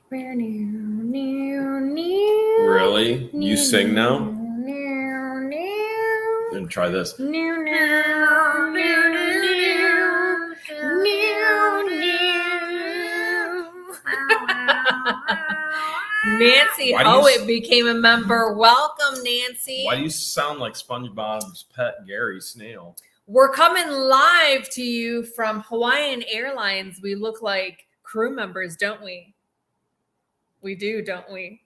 Really? You sing now? Then try this. Nancy Howitt became a member. Welcome, Nancy. Why do you sound like SpongeBob's pet, Gary Snail? We're coming live to you from Hawaiian Airlines. We look like crew members, don't we? We do, don't we?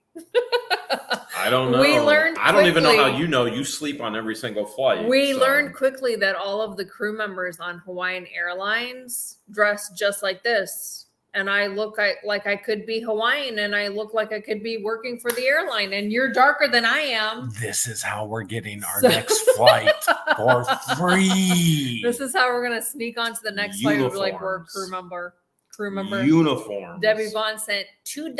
I don't know. We learned I don't even know quickly- how you know. You sleep on every single flight. We so. learned quickly that all of the crew members on Hawaiian Airlines dress just like this. And I look like I could be Hawaiian, and I look like I could be working for the airline, and you're darker than I am. This is how we're getting our next flight for free. This is how we're going to sneak onto the next flight. We'll be like, we're a crew member. Uniforms. Debbie Vaughn sent $2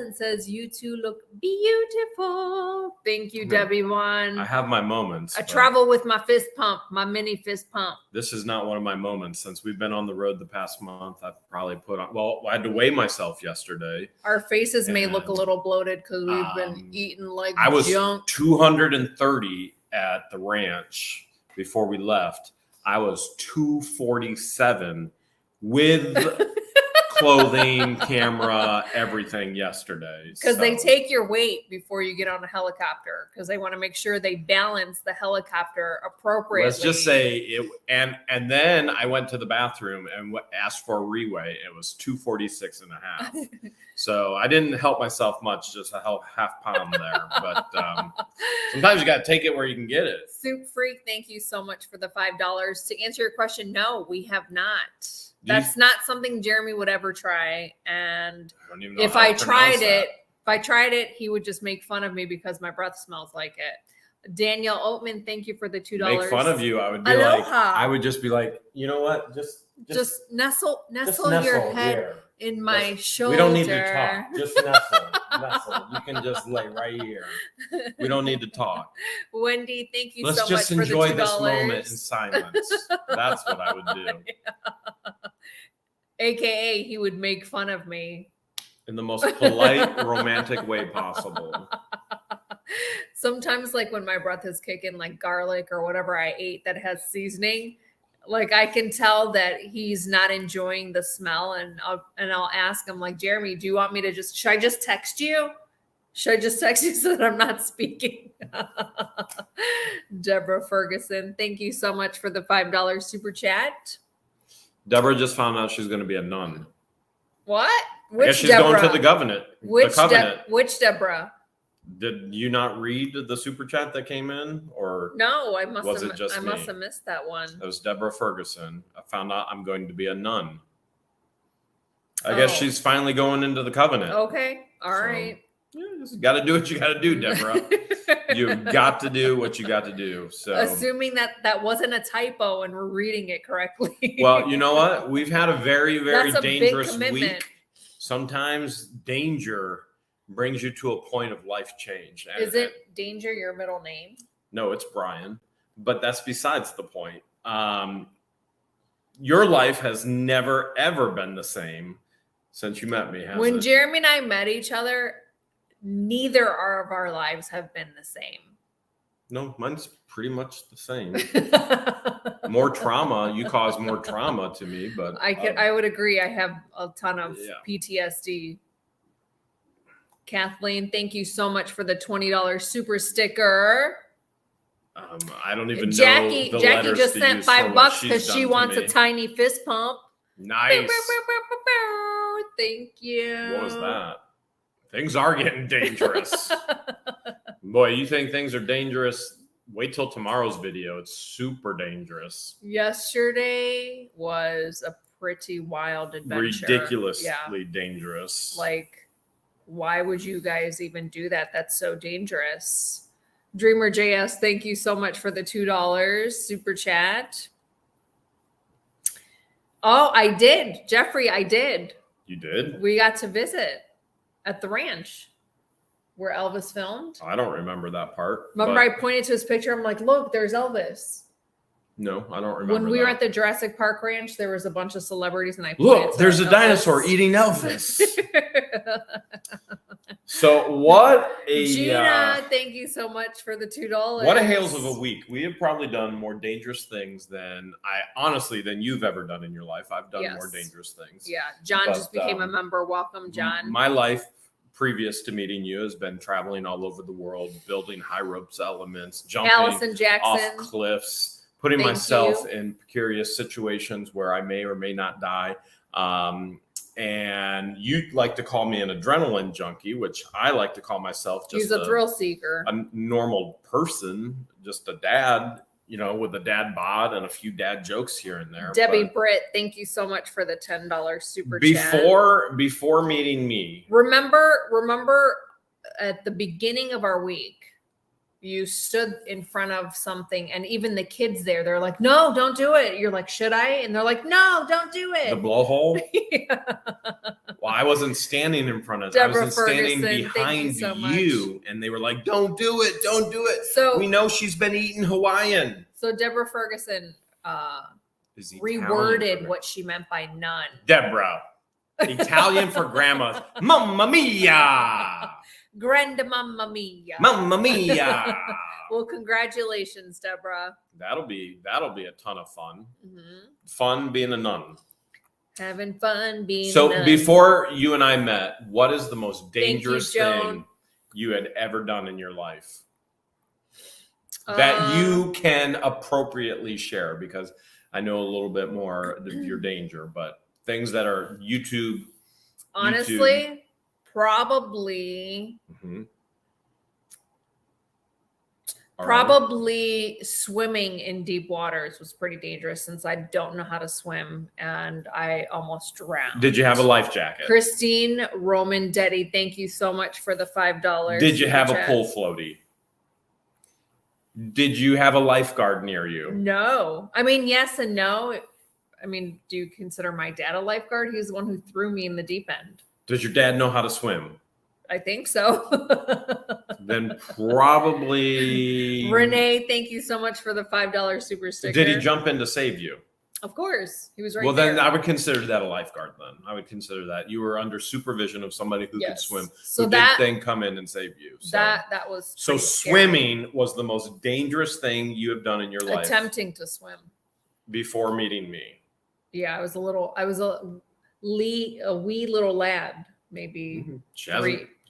and says, you two look beautiful. Thank you, Debbie Vaughn. I have my moments. I travel with my fist pump, my mini fist pump. This is not one of my moments. Since we've been on the road the past month, I've probably put on, well, I had to weigh myself yesterday. Our faces may look a little bloated because we've been eating like I was junk. 230 at the ranch before we left. I was 247 with clothing, camera, everything yesterday. Because they take your weight before you get on a helicopter because they want to make sure they balance the helicopter appropriately. Let's just say it, and then I went to the bathroom and asked for a reweigh. It was 246 and a half. So I didn't help myself much, just a half pound there. But sometimes you got to take it where you can get it. Soup Freak, thank you so much for the $5. To answer your question, no, we have not. That's not something Jeremy would ever try. And if I tried it, he would just make fun of me because my breath smells like it. Danielle Oatman, thank you for the $2. Make fun of you. I would be I would just be like, you know what? Just nestle your head in my shoulder. We don't need to talk. Just nestle. You can just lay right here. We don't need to talk. Wendy, thank you so much for the $2. Let's just enjoy this moment in silence. That's what I would do. AKA, he would make fun of me. In the most polite, romantic way possible. Sometimes, like when my breath is kicking, like garlic or whatever I ate that has seasoning, like I can tell that he's not enjoying the smell, and I'll ask him, like, Jeremy, do you want me to should I just text you? Should I just text you so that I'm not speaking? Deborah Ferguson, thank you so much for the $5 super chat. Deborah just found out she's going to be a nun. What? I guess she's going to the covenant. Which Deborah? Did you not read the super chat that came in, or no? I must have missed that one. It was Deborah Ferguson. I found out I'm going to be a nun. I guess she's finally going into the covenant. Okay, all right. Yeah, got to do what you got to do, Deborah. You've got to do what you got to do. So, assuming that wasn't a typo and we're reading it correctly. Well, you know what? We've had a very, very dangerous week. Sometimes danger brings you to a point of life change. Is it Danger your middle name? No, it's Brian. But that's besides the point. Your life has never, ever been the same since you met me, When Jeremy and I met each other, neither of our lives have been the same. No, mine's pretty much the same. More trauma. You caused more trauma to me, but I would agree. I have a ton of PTSD. Kathleen, thank you so much for the $20 super sticker. I don't even know. Jackie just sent $5 because she wants a tiny fist pump. Nice. Thank you. What was that? Things are getting dangerous. Boy, you think things are dangerous? Wait till tomorrow's video. It's super dangerous. Yesterday was a pretty wild adventure. Ridiculously dangerous. Like, why would you guys even do that? That's so dangerous. Dreamer JS, thank you so much for the $2 super chat. Oh, I did. Jeffrey, I did. You did? We got to visit at the ranch where Elvis filmed. I don't remember that part. Remember I pointed to his picture. I'm like, look, there's Elvis. No, I don't remember. When we were at the Jurassic Park ranch, there was a bunch of celebrities, and I look, there's a dinosaur eating Elvis. So what a Gina, thank you so much for the $2. What a Hales of a week. We have probably done more dangerous things than you've ever done in your life. I've done more dangerous things. Yeah. John just became a member. Welcome, John. My life previous to meeting you has been traveling all over the world, building high ropes elements, jumping off cliffs, putting myself in precarious situations where I may or may not die. And you like to call me an adrenaline junkie, which I like to call myself just a thrill seeker, a normal person, just a dad, with a dad bod and a few dad jokes here and there. Debbie Britt, thank you so much for the $10 super chat. Before meeting me, remember at the beginning of our week, you stood in front of something, and even the kids they're like, no, don't do it. You're like, should I? And they're like, no, don't do it. The blowhole? Yeah. Well, I wasn't standing in front of it. I was standing behind you, and they were like, don't do it. Don't do it. So we know she's been eating Hawaiian. So Deborah Ferguson reworded what she meant by none. Deborah. Italian for grandma. Mamma mia. Granda mamma mia. Mamma mia. Well, congratulations, Deborah. That'll be a ton of fun. Mm-hmm. Fun being a nun. Having fun being a nun. So before you and I met, what is the most dangerous thing you had ever done in your life that you can appropriately share? Because I know a little bit more of your danger, but things that are YouTube. Honestly, probably. Mm-hmm. Probably swimming in deep waters was pretty dangerous since I don't know how to swim and I almost drowned. Did you have a life jacket? Christine Roman Detty, thank you so much for the $5. Did you have a pull floaty? Did you have a lifeguard near you? No. I mean, yes and no. I mean, do you consider my dad a lifeguard? He's the one who threw me in the deep end. Does your dad know how to swim? I think so. Then probably. Renee, thank you so much for the $5 super sticker. Did he jump in to save you? Of course. He was right there. Well, then I would consider that a lifeguard then. I would consider that. You were under supervision of somebody who could swim. So did then come in and save you. So that was so swimming was the most dangerous thing you have done in your life. Attempting to swim. Before meeting me. Yeah, I was a wee little lad, maybe she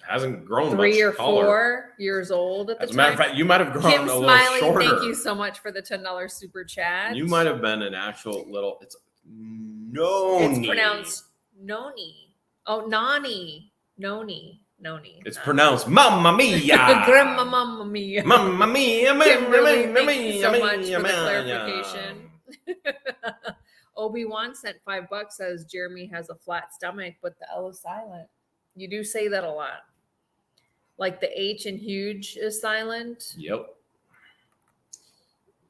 hasn't grown 3 or taller. 4 years old at the time. As a matter of fact, you might have grown Kim a little Smiley, shorter. Thank you so much for the $10 super chat. You might have been an actual little. It's Noni. It's pronounced Noni. Oh, Nani. Noni. It's pronounced Mamma Mia. Grandma Mamma Mia. Mamma Mia. Kimberly, thank you so much for the clarification. Obi-Wan sent $5, says Jeremy has a flat stomach, but the L is silent. You do say that a lot. Like the H in huge is silent. Yep.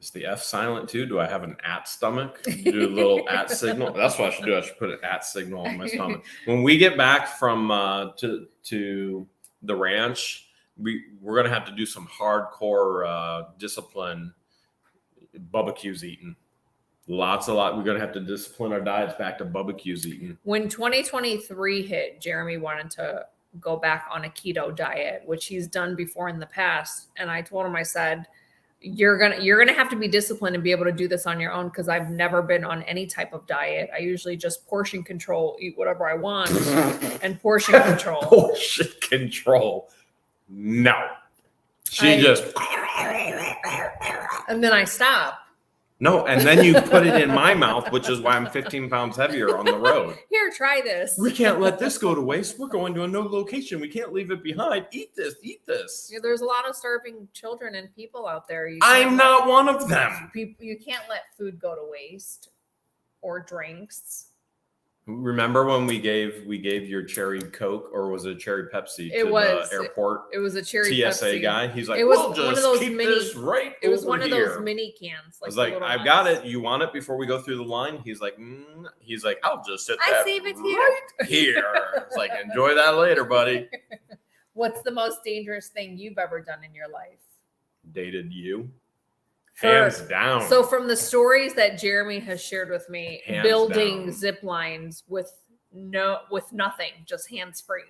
Is the F silent too? Do I have an at stomach? Do a little at signal? That's what I should do. I should put an at signal on my stomach. When we get back from to the ranch, we're gonna have to do some hardcore discipline. Bubba Q's eating. Lots. We're going to have to discipline our diets back to Bubba Q's eating. When 2023 hit, Jeremy wanted to go back on a keto diet, which he's done before in the past. And I told him, I said, you're going to have to be disciplined and be able to do this on your own. Cause I've never been on any type of diet. I usually just portion control, eat whatever I want and portion control. Portion control. No. And then I stop. No, and then you put it in my mouth, which is why I'm 15 pounds heavier on the road. Here, try this. We can't let this go to waste. We're going to a no location. We can't leave it behind. Eat this. Yeah, there's a lot of starving children and people out there. I'm not one of them. You can't let food go to waste or drinks. Remember when we gave your cherry Coke, or was it cherry Pepsi to the airport? It was a cherry TSA Pepsi guy. He's like, it was we'll just keep this right It was over one of here. those mini cans. I was like, I've got it. You want it before we go through the line? He's like, I'll just sit that save it right here. It's like, enjoy that later, buddy. What's the most dangerous thing you've ever done in your life? Dated you. Hands down. So from the stories that Jeremy has shared with me, building zip lines with nothing, just hands free.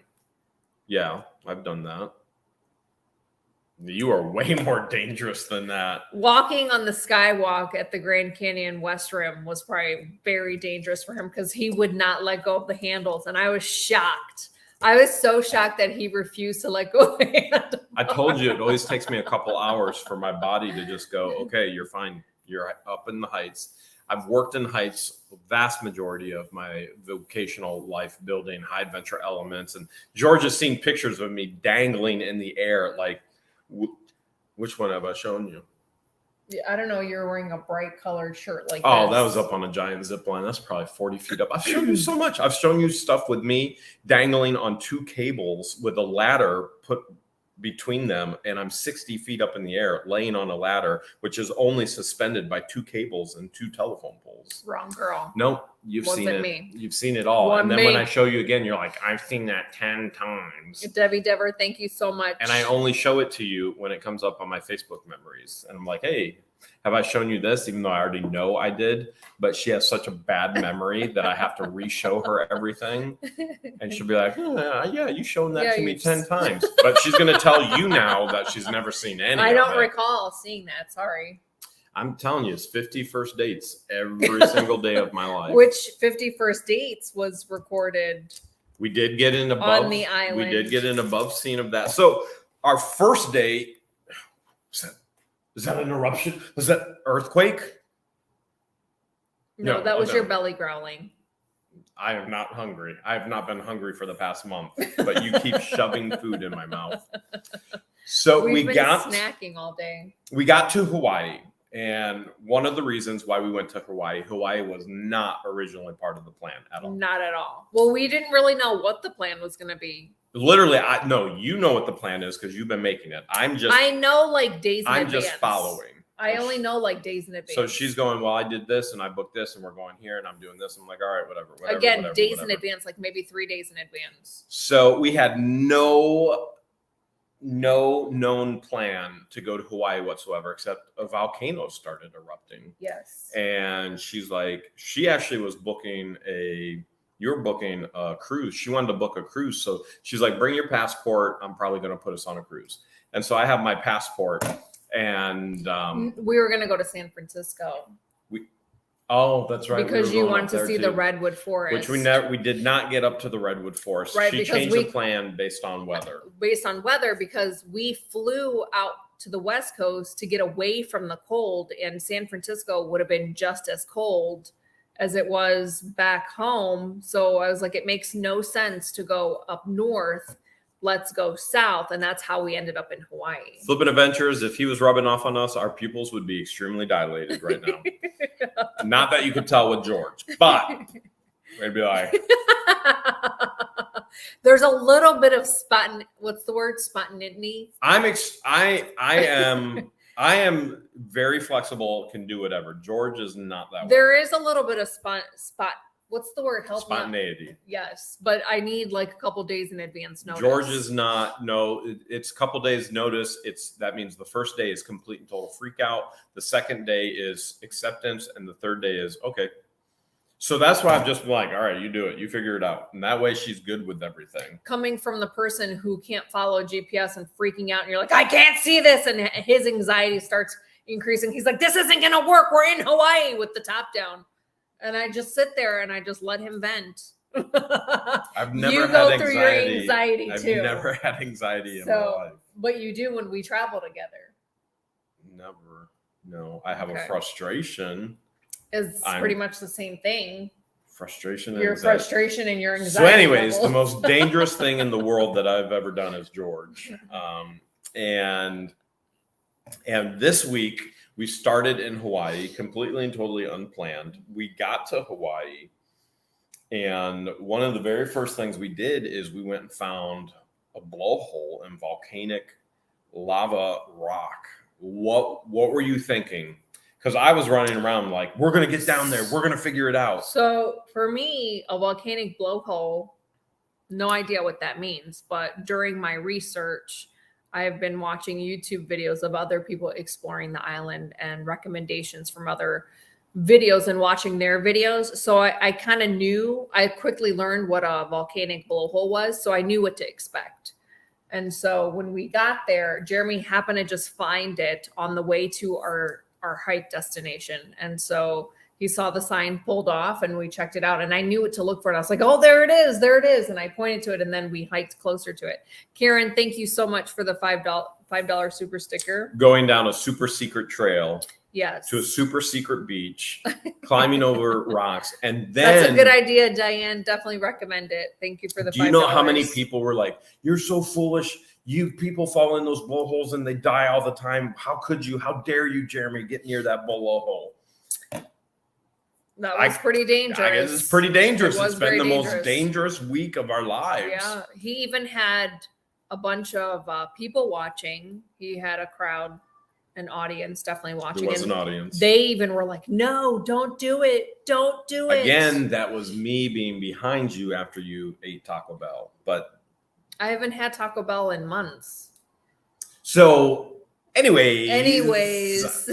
Yeah, I've done that. You are way more dangerous than that. Walking on the skywalk at the Grand Canyon West Rim was probably very dangerous for him because he would not let go of the handles. And I was shocked. I was so shocked that he refused to let go of the handles. I told you it always takes me a couple hours for my body to just go, okay, you're fine. You're up in the heights. I've worked in heights the vast majority of my vocational life, building high adventure elements. And George has seen pictures of me dangling in the air. Like, which one have I shown you? Yeah, I don't know. You're wearing a bright colored shirt like Oh, this. that was up on a giant zip line. That's probably 40 feet up. I've shown you so much. I've shown you stuff with me dangling on 2 cables with a ladder put between them, and I'm 60 feet up in the air laying on a ladder, which is only suspended by 2 cables and 2 telephone poles. Wrong girl. Nope, you've Wasn't seen it. me. You've seen it all. Wasn't and then me. when I show you again, you're like, I've seen that 10 times. Debbie Dever, thank you so much. And I only show it to you when it comes up on my Facebook memories. And I'm like, hey, have I shown you this? Even though I already know I did, but she has such a bad memory that I have to re-show her everything. And she'll be like, yeah, you shown that to me 10 times. But she's going to tell you now that she's never seen any I of don't it. recall seeing that. Sorry. I'm telling you, it's 50 first dates every single day of my life. Which 50 First Dates was recorded We did get an above on the island. We did get an above scene of that. So our first date, is that an eruption? Was that earthquake? No, No, that was okay. your belly growling. I am not hungry. I have not been hungry for the past month, but you keep shoving food in my mouth. So We've we been got snacking all day. We got to Hawaii, and one of the reasons why we went to Hawaii was not originally part of the plan at all. Not at all. Well, we didn't really know what the plan was going to be. Literally, you know what the plan is because you've been making it. I know like days in advance. I'm just following. I only know like days in advance. So she's going, well, I did this and I booked this and we're going here and I'm doing this. I'm like, all right, whatever. Again, days in advance, like maybe 3 days in advance. So we had no known plan to go to Hawaii whatsoever, except a volcano started erupting. Yes. And she's like, she actually was booking you're booking a cruise. She wanted to book a cruise. So she's like, bring your passport. I'm probably going to put us on a cruise. And so I have my passport. And we were going to go to San Francisco. Oh, that's right. Because you wanted to see the redwood forest, which we did not get up to the redwood forest. Right, she changed the plan based on weather. Based on weather, because we flew out to the West Coast to get away from the cold, and San Francisco would have been just as cold as it was back home. So I was like, it makes no sense to go up north. Let's go south. And that's how we ended up in Hawaii. Flippin' Adventures, if he was rubbing off on us, our pupils would be extremely dilated right now. Not that you could tell with George, but we'd be like. There's a little bit of spontaneity. I am very flexible, can do whatever. George is not that way. There is a little bit of what's the word? Help Spontaneity. Me. Yes, but I need like a couple days in advance notice. George is not. No, it's a couple days notice. That means the first day is complete and total freak out. The second day is acceptance, and the third day is okay. So that's why I've just been like, all right, you do it, you figure it out, and that way she's good with everything. Coming from the person who can't follow GPS and freaking out, and you're like, I can't see this, and his anxiety starts increasing. He's like, this isn't gonna work. We're in Hawaii with the top down. And I just sit there and I just let him vent. I've never you had go anxiety. through your anxiety too. I've never had anxiety in my life. But you do when we travel together. Never. No, I have a frustration. It's pretty much the same thing. Frustration. Your anxiety. Frustration and your anxiety. So, anyways, level. the most dangerous thing in the world that I've ever done is George. And this week we started in Hawaii, completely and totally unplanned. We got to Hawaii, and one of the very first things we did is we went and found a blowhole in volcanic lava rock. What were you thinking? Because I was running around like, we're going to get down there. We're going to figure it out. So for me, a volcanic blowhole, no idea what that means. But during my research, I've been watching YouTube videos of other people exploring the island and recommendations from other videos and watching their videos. So I kind of knew, I quickly learned what a volcanic blowhole was. So I knew what to expect. And so when we got there, Jeremy happened to just find it on the way to our hike destination. And so he saw the sign pulled off and we checked it out and I knew what to look for. And I was like, oh, there it is. There it is. And I pointed to it and then we hiked closer to it. Karen, thank you so much for the $5 super sticker. Going down a super secret trail. Yes. To a super secret beach, climbing over rocks. And then that's a good idea, Diane. Definitely recommend it. Thank you for the $5. Do you know how many people were like, you're so foolish. You people fall in those blowholes and they die all the time. How could you? How dare you, Jeremy, get near that blowhole? That was pretty dangerous. I guess it's pretty dangerous. It's been the dangerous. Most dangerous week of our lives. Yeah. He even had a bunch of people watching. He had a crowd, an audience definitely watching. There was an audience. They even were like, no, don't do it. Don't do it. Again, that was me being behind you after you ate Taco Bell. But I haven't had Taco Bell in months. So anyways.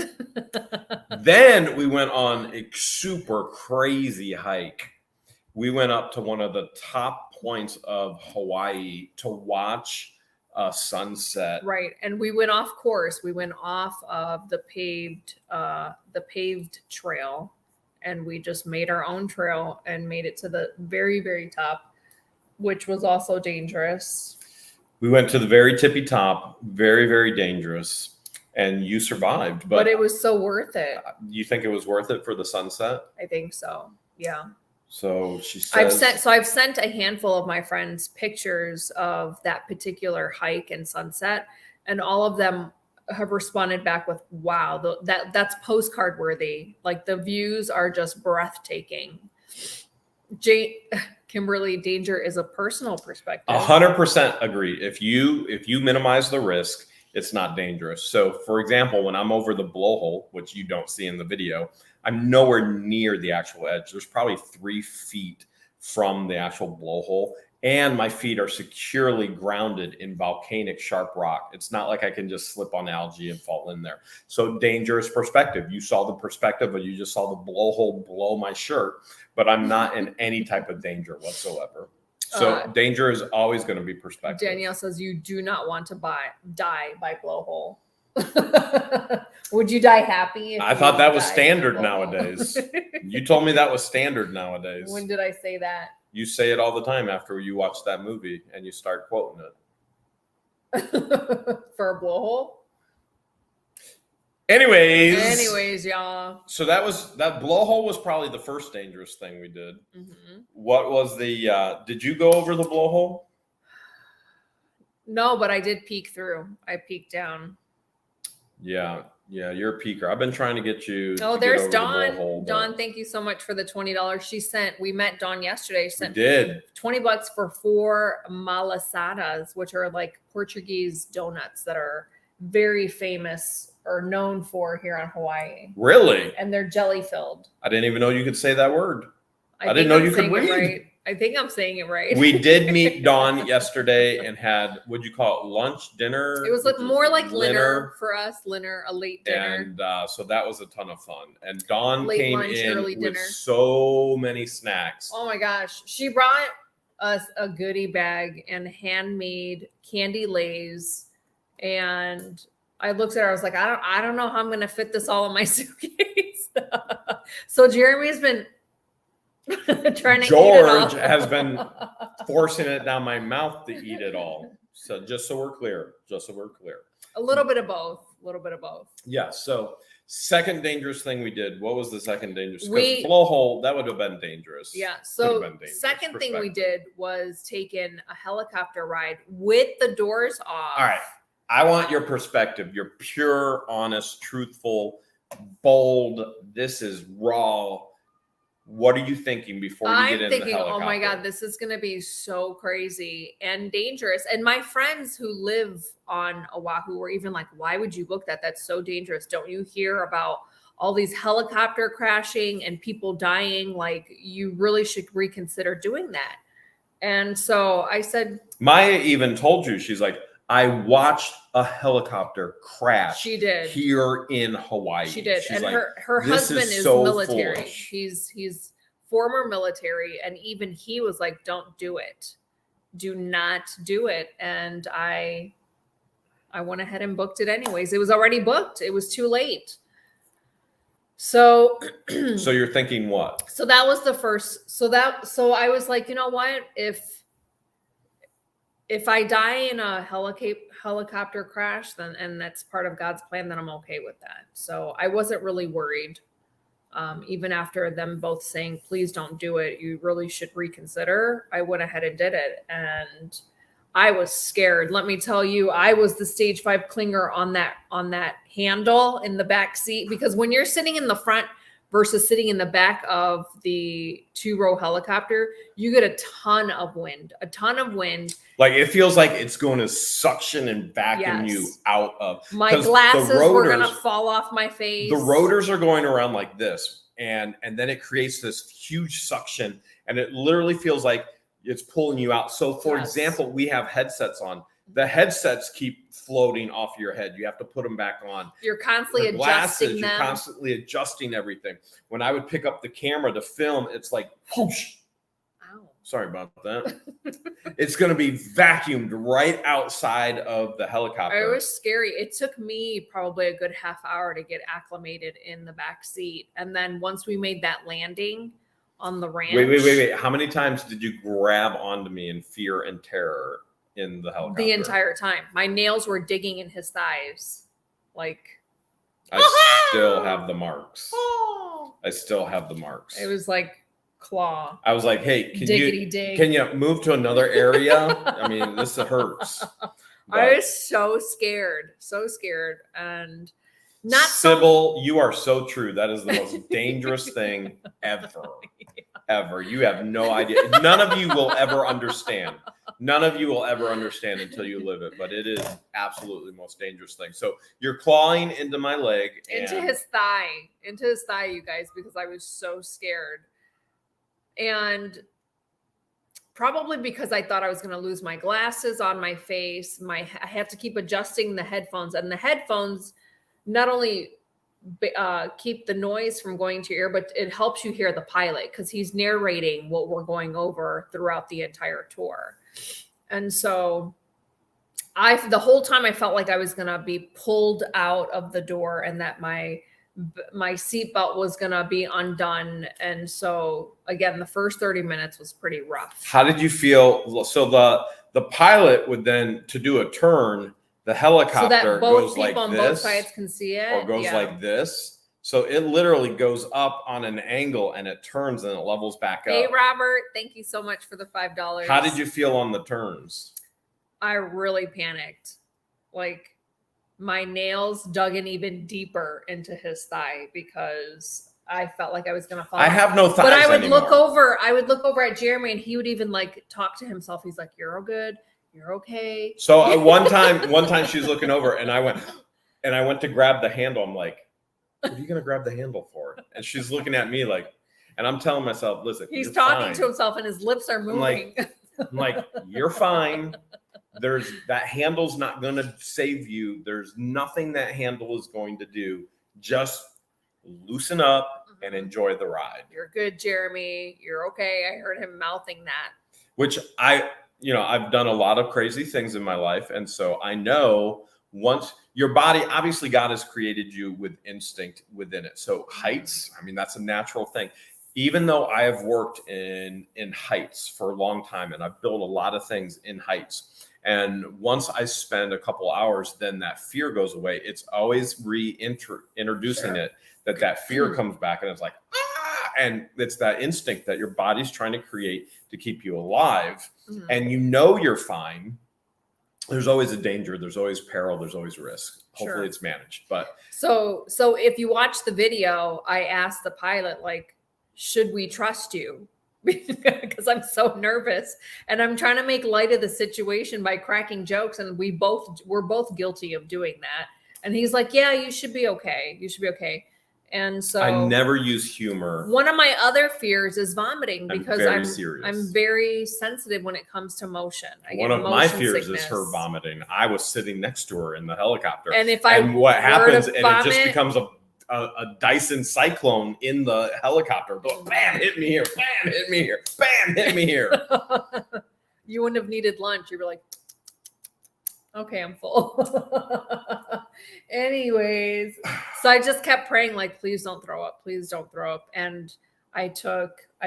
Then we went on a super crazy hike. We went up to one of the top points of Hawaii to watch a sunset. Right. And we went off course. We went off of the paved trail and we just made our own trail and made it to the very, very top, which was also dangerous. We went to the very tippy top, very, very dangerous. And you survived. But it was so worth it. You think it was worth it for the sunset? I think so. Yeah. So she says, I've sent a handful of my friends pictures of that particular hike and sunset, and all of them have responded back with, wow, that's postcard worthy. Like the views are just breathtaking. Kimberly, danger is a personal perspective. 100% agree. If you minimize the risk, it's not dangerous. So for example, when I'm over the blowhole, which you don't see in the video, I'm nowhere near the actual edge. There's probably 3 feet from the actual blowhole. And my feet are securely grounded in volcanic sharp rock. It's not like I can just slip on algae and fall in there. So dangerous perspective. You saw the perspective, but you just saw the blowhole blow my shirt. But I'm not in any type of danger whatsoever. So danger is always going to be perspective. Danielle says you do not want to die by blowhole. Would you die happy? I thought that was standard nowadays. You told me that was standard nowadays. When did I say that? You say it all the time after you watch that movie and you start quoting it. For a blowhole? Anyways, y'all. So that blowhole was probably the first dangerous thing we did. Mm-hmm. What was did you go over the blowhole? No, but I did peek through. I peeked down. Yeah, you're a peeker. I've been trying to get you. Oh, there's Dawn. Dawn, thank you so much for the $20. We met Dawn yesterday. She sent $20 for 4 malasadas, which are like Portuguese donuts that are very famous or known for here on Hawaii. Really? And they're jelly filled. I didn't even know you could say that word. I didn't know you could read. Right. I think I'm saying it right. We did meet Dawn yesterday and had, what'd you call it? Lunch, dinner? It was more like dinner for us, a late dinner. And so that was a ton of fun. And Dawn came in with so many snacks. Oh my gosh. She brought us a goodie bag and handmade candy lays. And I looked at her, I was like, I don't know how I'm going to fit this all in my suitcase. So Jeremy's been trying to eat it all. George has been forcing it down my mouth to eat it all. So just so we're clear. A little bit of both. Yeah. So second dangerous thing we did. What was the second dangerous? Because blowhole, that would have been dangerous. Yeah. So second thing we did was taking a helicopter ride with the doors off. All right. I want your perspective. Your pure, honest, truthful, bold. This is raw. What are you thinking before you get in the helicopter? Oh my God, this is going to be so crazy and dangerous. And my friends who live on Oahu were even like, why would you book that? That's so dangerous. Don't you hear about all these helicopter crashing and people dying? Like, you really should reconsider doing that. And so I said, Maya even told you, she's like, I watched a helicopter crash. She did. Here in Hawaii. She did. She's and like, her husband is so military. Foolish. He's former military. And even he was like, don't do it. do not do it. And I went ahead and booked it anyways. It was already booked. It was too late. So you're thinking what? So that was the first. So I was like, you know what? If I die in a helicopter crash, then, and that's part of God's plan, then I'm okay with that. So I wasn't really worried. Even after them both saying, please don't do it, you really should reconsider, I went ahead and did it. And I was scared. Let me tell you, I was the stage 5 clinger on that handle in the back seat, because when you're sitting in the front versus sitting in the back of the 2-row helicopter, you get a ton of wind. Like it feels like it's going to suction and vacuum you out of. My glasses were going to fall off my face. The rotors are going around like this, and then it creates this huge suction, and it literally feels like it's pulling you out. So for example, we have headsets on. The headsets keep floating off your head. You have to put them back on. You're constantly adjusting them. You're constantly adjusting everything. When I would pick up the camera to film, it's like whoosh. Ow. Sorry about that. It's going to be vacuumed right outside of the helicopter. It was scary. It took me probably a good half hour to get acclimated in the back seat. And then once we made that landing on the ranch. Wait. How many times did you grab onto me in fear and terror in the helicopter? The entire time. My nails were digging in his thighs. Like. I still have the marks. I still have the marks. It was like claw. I was like, hey, can you move to another area? I mean, this hurts. But I was so scared. And not Sybil, you are so true. That is the most dangerous thing ever. You have no idea. None of you will ever understand. Until you live it, but it is absolutely the most dangerous thing. So you're clawing into my leg. Into his thigh, you guys, because I was so scared. And probably because I thought I was going to lose my glasses on my face. I have to keep adjusting the headphones, and the headphones not only keep the noise from going to your ear, but it helps you hear the pilot, because he's narrating what we're going over throughout the entire tour. And so the whole time I felt like I was going to be pulled out of the door, and that my seatbelt was going to be undone. And so again, the first 30 minutes was pretty rough. How did you feel? So the pilot would then, to do a turn, the helicopter so that both goes like people on this, both sides can see it, or goes like this. So it literally goes up on an angle, and it turns and it levels back up. Hey, Robert, thank you so much for the $5. How did you feel on the turns? I really panicked. Like, my nails dug in even deeper into his thigh, because I felt like I was going to fall. I have no thighs But I would anymore. look over at Jeremy, and he would even like talk to himself. He's like, "You're all good. You're okay." So one time she was looking over, and I went to grab the handle. I'm like, what are you going to grab the handle for? And she's looking at me like, and I'm telling myself, listen, he's talking to himself, and his lips are moving. I'm like, you're fine. That handle's not going to save you. There's nothing that handle is going to do. Just loosen up and enjoy the ride. You're good, Jeremy. You're okay. I heard him mouthing that. Which I've done a lot of crazy things in my life. And so I know once your body, obviously God has created you with instinct within it. So heights, I mean, that's a natural thing. Even though I have worked in heights for a long time, and I've built a lot of things in heights. And once I spend a couple hours, then that fear goes away. It's always introducing it, that fear comes back, and it's like, and it's that instinct that your body's trying to create to keep you alive. Mm-hmm. And you're fine. There's always a danger. There's always peril. There's always risk. Hopefully it's managed. But so if you watch the video, I asked the pilot, like, should we trust you? Because I'm so nervous, and I'm trying to make light of the situation by cracking jokes. And we're both guilty of doing that. And he's like, yeah, you should be okay. You should be okay. And so I never use humor. One of my other fears is vomiting, because serious. I'm very sensitive when it comes to motion. One of my fears is her vomiting. I was sitting next to her in the helicopter, and what happens, and it just becomes a Dyson cyclone in the helicopter. Bam, hit me here. Bam, hit me here. Bam, hit me here. You wouldn't have needed lunch. You'd be like, okay, I'm full. Anyways, so I just kept praying, like, please don't throw up. Please don't throw up. And I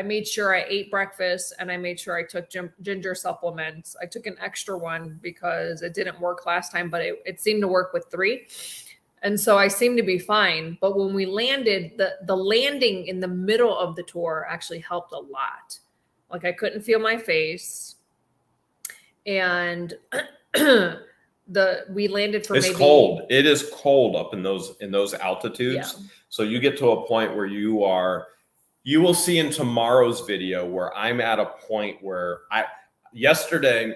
made sure I ate breakfast, and I made sure I took ginger supplements. I took an extra one because it didn't work last time, but it seemed to work with 3. And so I seemed to be fine. But when we landed, the landing in the middle of the tour actually helped a lot. Like, I couldn't feel my face. And we landed for it's maybe cold. It is cold up in those altitudes. Yeah. So you get to a point where you will see in tomorrow's video where I'm at a point where yesterday.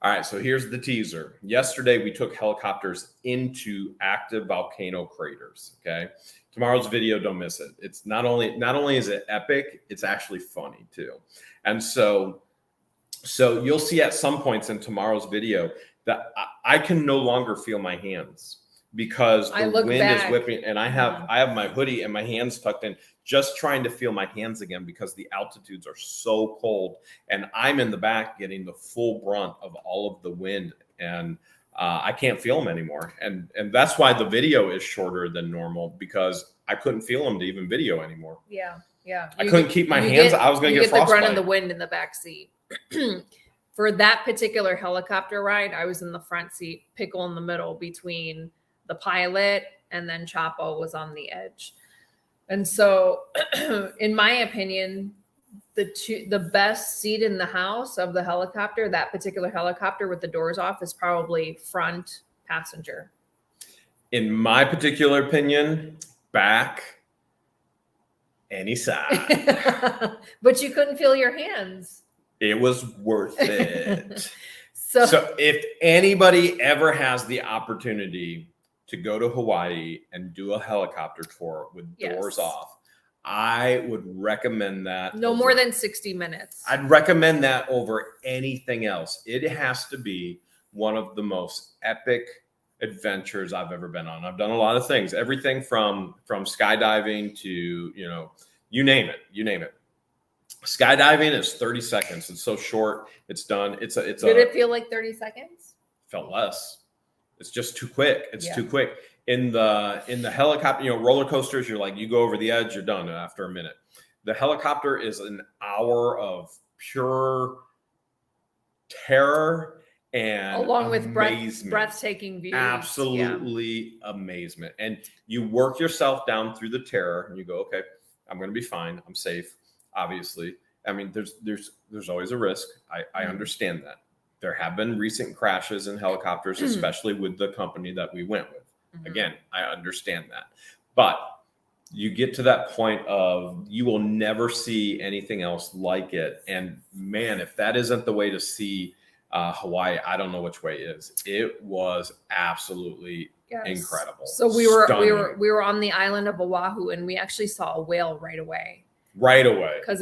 All right, so here's the teaser. Yesterday, we took helicopters into active volcano craters. Okay, tomorrow's video, don't miss it. It's not only is it epic, it's actually funny too. And so you'll see at some points in tomorrow's video that I can no longer feel my hands because the wind is whipping, and I have my hoodie and my hands tucked in, just trying to feel my hands again because the altitudes are so cold, and I'm in the back getting the full brunt of all of the wind, and I can't feel them anymore. And that's why the video is shorter than normal, because I couldn't feel them to even video anymore. Yeah. I couldn't keep my hands. I was going to get frostbite. The brunt of the wind in the back seat. For that particular helicopter ride, I was in the front seat, pickle in the middle between the pilot, and then Chapo was on the edge. And so, in my opinion, the best seat in the house of the helicopter, that particular helicopter with the doors off, is probably front passenger. In my particular opinion, back, any side. But you couldn't feel your hands. It was worth it. So if anybody ever has the opportunity to go to Hawaii and do a helicopter tour with doors off, I would recommend that. No more than 60 minutes. I'd recommend that over anything else. It has to be one of the most epic adventures I've ever been on. I've done a lot of things, everything from skydiving to, you name it. Skydiving is 30 seconds. It's so short. It's done. Did it feel like 30 seconds? Felt less. It's just too quick. It's too quick. In the helicopter, roller coasters, you're like, you go over the edge, you're done after a minute. The helicopter is an hour of pure terror and along with amazement. breathtaking views. Absolutely amazement. And you work yourself down through the terror, and you go, okay, I'm going to be fine. I'm safe. Obviously, I mean, there's always a risk. I understand that. There have been recent crashes in helicopters, especially with the company that we went with. Again, I understand that. But you get to that point of you will never see anything else like it. And man, if that isn't the way to see Hawaii, I don't know which way is. It was absolutely incredible. So we were on the island of Oahu, and we actually saw a whale right away. Because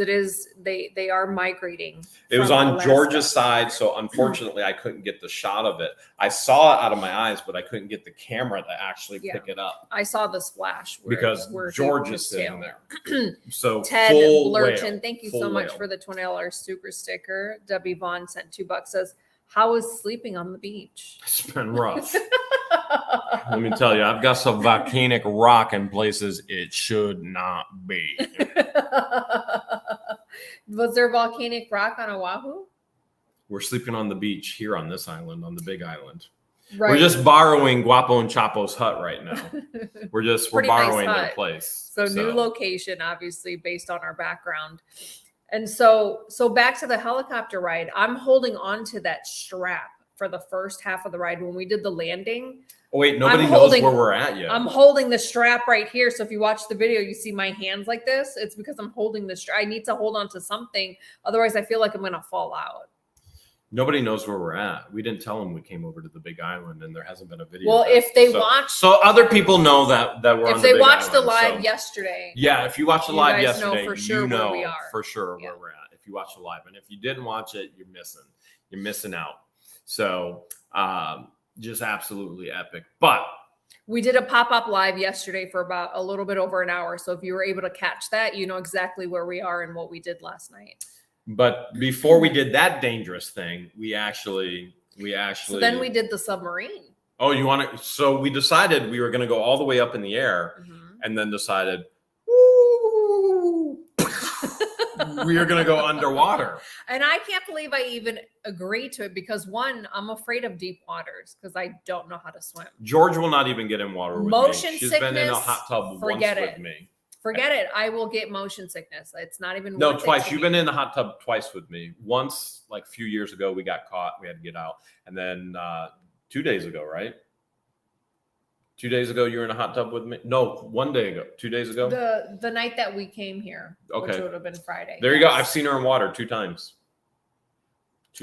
they are migrating. It was on Alaska. Georgia's side, so unfortunately I couldn't get the shot of it. I saw it out of my eyes, but I couldn't get the camera to actually pick it up. I saw the splash because Georgia's sitting there. So Ted Lurchin, thank you so much for the $20 super sticker. Debbie Vaughn sent $2. Says, how is sleeping on the beach? It's been rough. Let me tell you, I've got some volcanic rock in places it should not be. Was there volcanic rock on Oahu? We're sleeping on the beach here on this island, on the big island. Right. We're just borrowing Guapo and Chapo's hut right now. We're borrowing their place. So new location, obviously, based on our background. And so back to the helicopter ride, I'm holding on to that strap for the first half of the ride. When we did the landing. Oh, wait, nobody knows where we're at yet. I'm holding the strap right here. So if you watch the video, you see my hands like this. It's because I'm holding the strap. I need to hold on to something. Otherwise, I feel like I'm going to fall out. Nobody knows where we're at. We didn't tell them we came over to the big island, and there hasn't been a video. Well, if they watch. So other people know that we're on the big island. If they watched the live yesterday. Yeah, if you watched the live yesterday, for sure where we are. For sure where we're at. If you watch the live. And if you didn't watch it, you're missing. You're missing out. So just absolutely epic. But we did a pop-up live yesterday for about a little bit over an hour. So if you were able to catch that, you know exactly where we are and what we did last night. But before we did that dangerous thing, we actually. So then we did the submarine. Oh, you want to? So we decided we were going to go all the way up in the air, and then decided, woo, we are going to go underwater. And I can't believe I even agreed to it because one, I'm afraid of deep waters because I don't know how to swim. George will not even get in water with motion me. She's sickness, been in a hot tub once with me. Forget it. I will get motion sickness. It's not even no, twice. You've been in the hot tub twice with me. Once, like a few years ago, we got caught. We had to get out. And then 2 days ago, right? 2 days ago, you were in a hot tub with me? No, 1 day ago. 2 days ago? The night that we came here, which would have been Friday. There you go. I've seen her in water 2 times.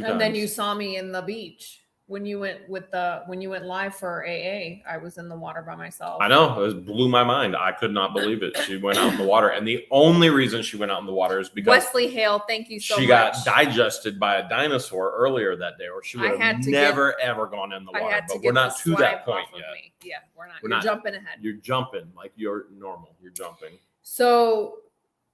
And then you saw me in the beach. When you went live for AA, I was in the water by myself. I know. It blew my mind. I could not believe it. She went out in the water. And the only reason she went out in the water is because Wesley Hale, thank you so much. She got digested by a dinosaur earlier that day, or she would have never, ever gone in the water. But we're not to that point yet. Yeah, we're not. You're jumping ahead. You're jumping like you're normal. You're jumping.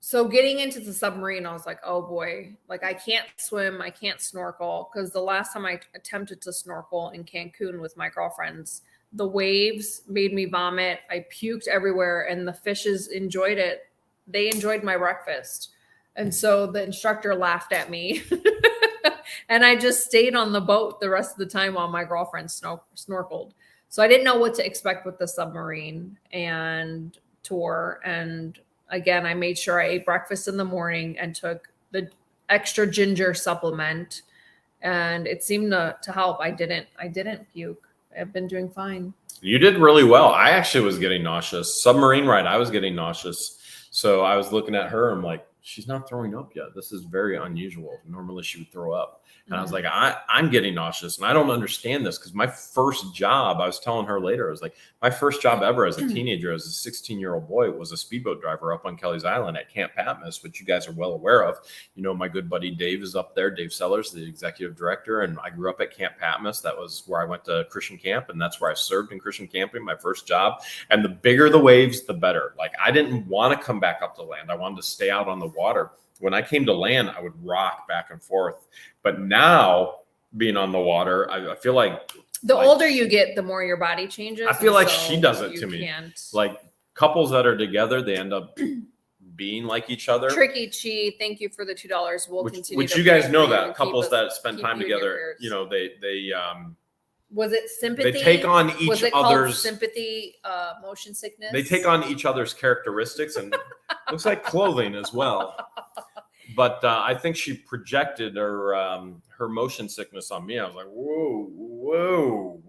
So getting into the submarine, I was like, oh boy, like I can't swim, I can't snorkel. Because the last time I attempted to snorkel in Cancun with my girlfriends, the waves made me vomit. I puked everywhere and the fishes enjoyed it. They enjoyed my breakfast. And so the instructor laughed at me. And I just stayed on the boat the rest of the time while my girlfriend snorkeled. So I didn't know what to expect with the submarine and tour. And again, I made sure I ate breakfast in the morning and took the extra ginger supplement, and it seemed to help. I didn't puke. I've been doing fine. You did really well. I actually was getting nauseous. Submarine ride, I was getting nauseous. So I was looking at her. I'm like, she's not throwing up yet. This is very unusual. Normally she would throw up. And I was like, I'm getting nauseous and I don't understand this because my first job, I was telling her later, I was like, my first job ever as a teenager, as a 16-year-old boy, was a speedboat driver up on Kelly's Island at Camp Patmos, which you guys are well aware of. You know, my good buddy Dave is up there, Dave Sellers, the executive director. And I grew up at Camp Patmos. That was where I went to Christian camp. And that's where I served in Christian camping, my first job. And the bigger the waves, the better. Like I didn't want to come back up to land. I wanted to stay out on the water. When I came to land, I would rock back and forth. But now, being on the water, I feel like the older you get, the more your body changes. I feel like she does it to me. Like couples that are together, they end up being like each other. Tricky Chi, thank you for the $2. We'll continue. Which you guys know that couples that spend time together, you know, they was it sympathy? They take on each other's sympathy, motion sickness. They take on each other's characteristics and looks like clothing as well. But I think she projected her motion sickness on me. I was like, whoa.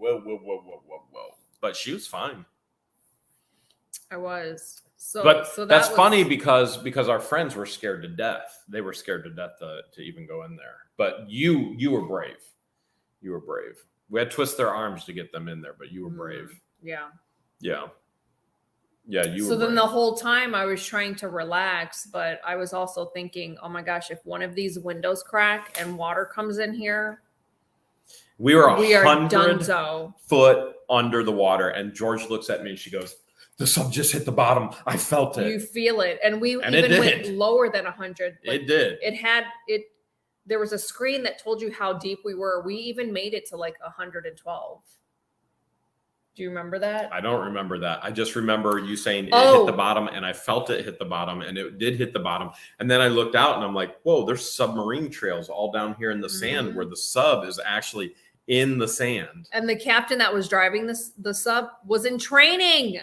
But she was fine. I was. So that's funny because our friends were scared to death. They were scared to death to even go in there. But you were brave. You were brave. We had to twist their arms to get them in there, but you were brave. Yeah. Yeah. Yeah, you were. So then the whole time I was trying to relax, but I was also thinking, oh my gosh, if one of these windows crack and water comes in here, we are 100 foot under the water. And George looks at me and she goes, the sub just hit the bottom. I felt it. You feel it. And we even went lower than 100. It did. There was a screen that told you how deep we were. We even made it to like 112. Do you remember that? I don't remember that. I just remember you saying it hit the bottom, and I felt it hit the bottom, and it did hit the bottom. And then I looked out, and I'm like, whoa, there's submarine trails all down here in the sand where the sub is actually in the sand. And the captain that was driving the sub was in training.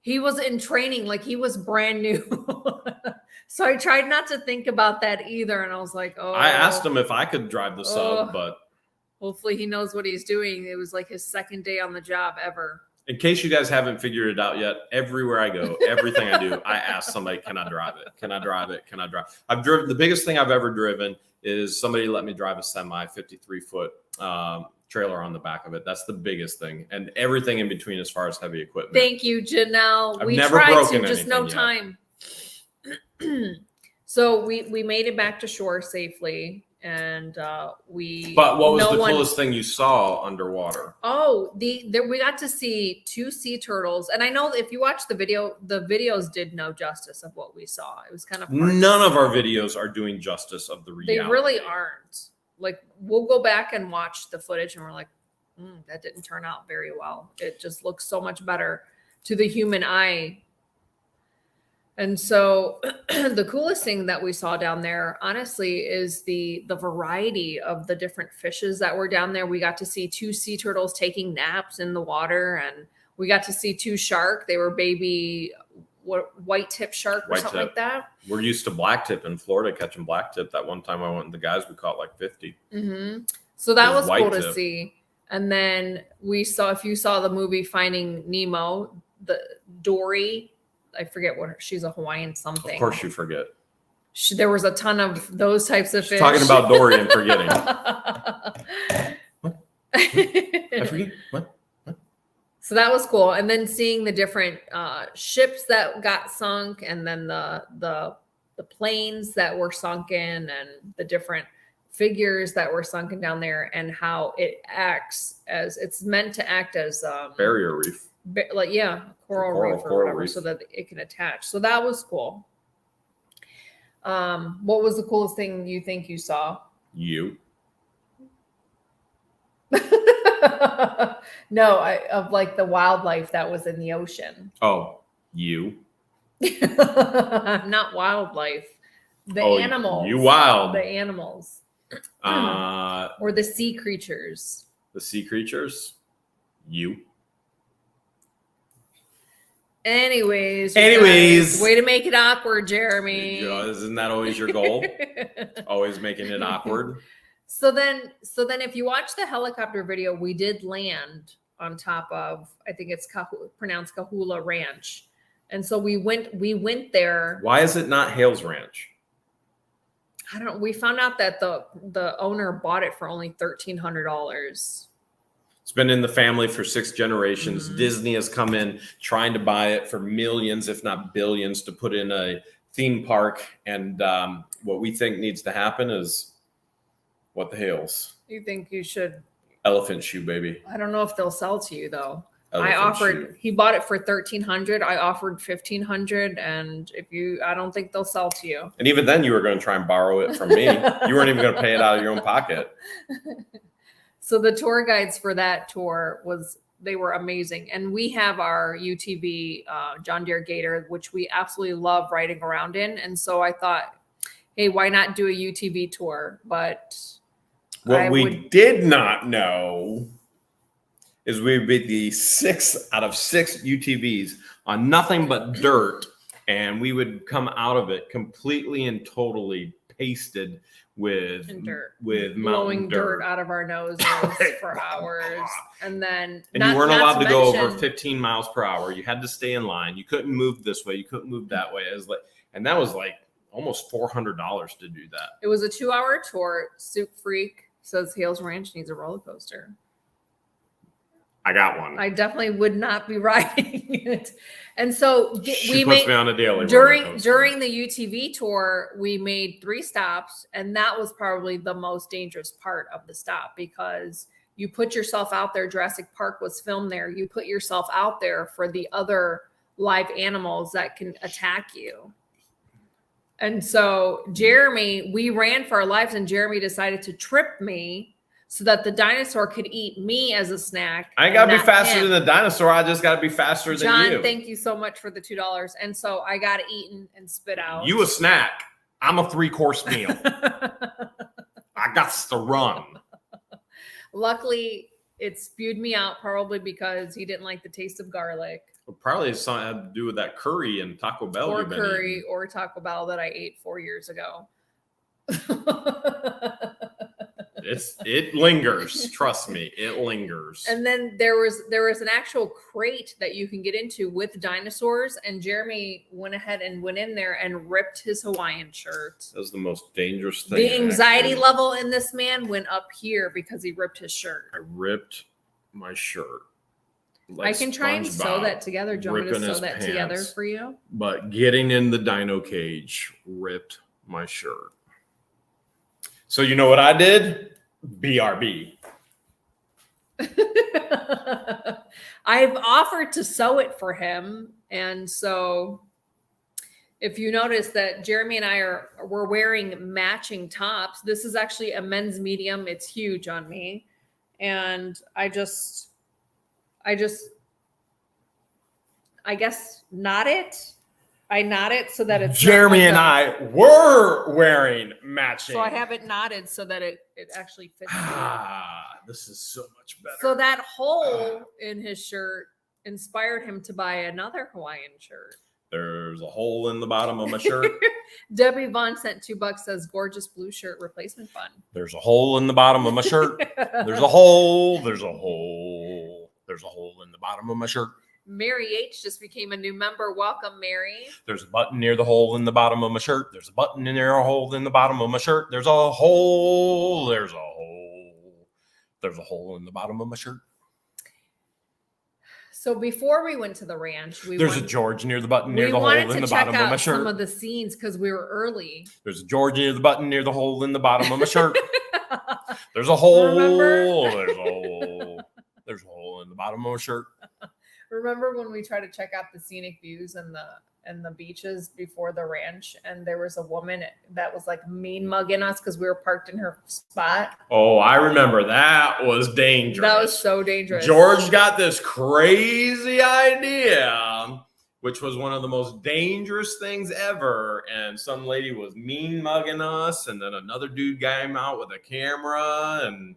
He was in training, like he was brand new. So I tried not to think about that either. And I was like, oh. I asked him if I could drive the sub, but. Hopefully he knows what he's doing. It was like his second day on the job ever. In case you guys haven't figured it out yet, everywhere I go, everything I do, I ask somebody, can I drive it? Can I drive it? Can I drive? I've driven, the biggest thing I've ever driven is somebody let me drive a semi 53-foot trailer on the back of it. That's the biggest thing. And everything in between as far as heavy equipment. Thank you, Janelle. I've never broken anything just no time. So we made it back to shore safely. and we. But what was the coolest thing you saw underwater? Oh, we got to see 2 sea turtles, and I know if you watch the videos did no justice of what we saw. It was kind of hard. None of our videos are doing justice of the reality. They really aren't. Like, we'll go back and watch the footage, and we're like, that didn't turn out very well. It just looks so much better to the human eye. And so the coolest thing that we saw down there, honestly, is the variety of the different fishes that were down there. We got to see 2 sea turtles taking naps in the water, and we got to see 2 shark. They were baby white tip shark or something like that. We're used to black tip in Florida, catching black tip. That one time I went with the guys, we caught like 50. Mm-hmm. So that was cool to see. And then we saw, if you saw the movie Finding Nemo, the Dory, I forget what she's a Hawaiian something. Of course you forget. There was a ton of those types of fish. Talking about Dory and forgetting. What? I forget. What? So that was cool. And then seeing the different ships that got sunk, and then the planes that were sunken, and the different figures that were sunken down there, and how it acts as it's meant to act as barrier reef. Coral reef or whatever, reef. So that it can attach. So that was cool. What was the coolest thing you think you saw? You. No, of like the wildlife that was in the ocean. Oh, you. Not wildlife. The animals. You wild. The animals. Or the sea creatures. The sea creatures. You. Anyways, way to make it awkward, Jeremy. Isn't that always your goal? Always making it awkward. So then if you watch the helicopter video, we did land on top of, I think it's pronounced Kahula Ranch. And so we went there. Why is it not Hale's Ranch? I don't know. We found out that the owner bought it for only $1,300. It's been in the family for 6 generations. Mm-hmm. Disney has come in trying to buy it for millions, if not billions, to put in a theme park. And what we think needs to happen is what the Hales. You think you should? Elephant shoe, baby. I don't know if they'll sell to you though. He bought it for $1,300. I offered $1,500, and I don't think they'll sell to you. And even then, you were going to try and borrow it from me. You weren't even going to pay it out of your own pocket. So the tour guides for that tour they were amazing. And we have our UTV John Deere Gator, which we absolutely love riding around in. And so I thought, hey, why not do a UTV tour? But what we did not know is we'd be the 6 out of 6 UTVs on nothing but dirt, and we would come out of it completely and totally pasted with blowing dirt out of our noses for hours. And you weren't allowed to go over 15 miles per hour. You had to stay in line. You couldn't move this way. You couldn't move that way. And that was like almost $400 to do that. It was a 2-hour tour. Soup Freak says Hale's Ranch needs a roller coaster. I got one. I definitely would not be riding it. And so she puts me on a daily during the UTV tour, we made 3 stops, and that was probably the most dangerous part of the stop, because you put yourself out there. Jurassic Park was filmed there. You put yourself out there for the other live animals that can attack you. And so we ran for our lives, and Jeremy decided to trip me so that the dinosaur could eat me as a snack. I ain't got to be faster than the dinosaur. I just got to be faster than you. John, thank you so much for the $2. And so I got eaten and spit out. You a snack. I'm a 3-course meal. I got to run. Luckily, it spewed me out, probably because he didn't like the taste of garlic. Well, probably something had to do with that curry and Taco Bell. Or curry or Taco Bell that I ate 4 years ago. It lingers. Trust me, it lingers. And then there was an actual crate that you can get into with dinosaurs, and Jeremy went ahead and went in there and ripped his Hawaiian shirt. That was the most dangerous thing. The anxiety level in this man went up here because he ripped his shirt. I ripped my shirt. Like I can try and sew that together. Do you want me to sew that together for you? But getting in the dino cage ripped my shirt. So you know what I did? BRB. I've offered to sew it for him. And so if you notice that Jeremy and we're wearing matching tops, this is actually a men's medium. It's huge on me. And I guess knot it. I knot it so that it's Jeremy and I were wearing matching. So I have it knotted so that it actually fits. This is so much better. So that hole in his shirt inspired him to buy another Hawaiian shirt. There's a hole in the bottom of my shirt. Debbie Vaughn sent $2, says gorgeous blue shirt replacement fund. There's a hole in the bottom of my shirt. There's a hole. There's a hole. There's a hole in the bottom of my shirt. Mary H just became a new member. Welcome, Mary. There's a button near the hole in the bottom of my shirt. There's a button in there, a hole in the bottom of my shirt. There's a hole. There's a hole. There's a hole in the bottom of my shirt. So before we went to the ranch, there's a George near the button near the hole in the bottom of my shirt. Some of the scenes because we were early. There's a George near the button near the hole in the bottom of my shirt. There's a hole. Remember? There's a hole. There's a hole in the bottom of my shirt. Remember when we tried to check out the scenic views and the beaches before the ranch, and there was a woman that was like mean mugging us because we were parked in her spot? Oh, I remember. That was dangerous. That was so dangerous. George got this crazy idea, which was one of the most dangerous things ever. And some lady was mean mugging us, and then another dude came out with a camera, and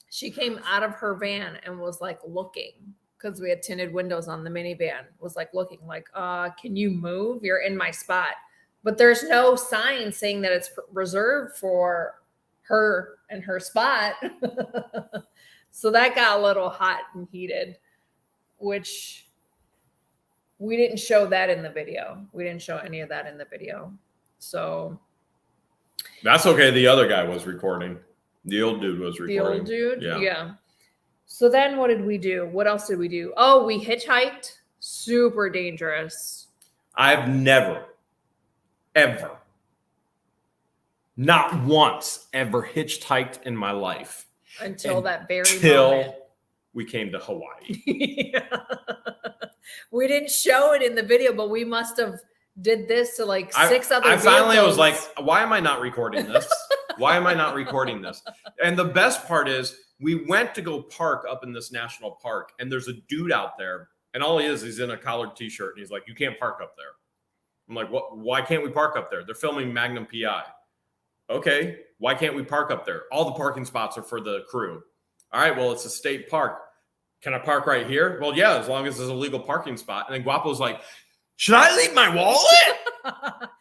she came out of her van and was like looking. Because we had tinted windows on the minivan, was like looking like, can you move? You're in my spot. But there's no sign saying that it's reserved for her and her spot. So that got a little hot and heated, which we didn't show that in the video. We didn't show any of that in the video. So that's okay. The other guy was recording. The old dude was recording. The old dude? Yeah. So then what did we do? What else did we do? Oh, we hitchhiked. Super dangerous. I've never, ever, not once ever hitchhiked in my life. Until that very moment. We came to Hawaii. Yeah. We didn't show it in the video, but we must have did this to like six other vehicles. I finally was like, why am I not recording this? Why am I not recording this? And the best part is, we went to go park up in this national park, and there's a dude out there, and all he is, he's in a collared t-shirt, and he's like, you can't park up there. I'm like, what? Why can't we park up there? They're filming Magnum PI. Okay, why can't we park up there? All the parking spots are for the crew. All right, well, it's a state park. Can I park right here? Well, yeah, as long as there's a legal parking spot. And then Guapo's like, should I leave my wallet?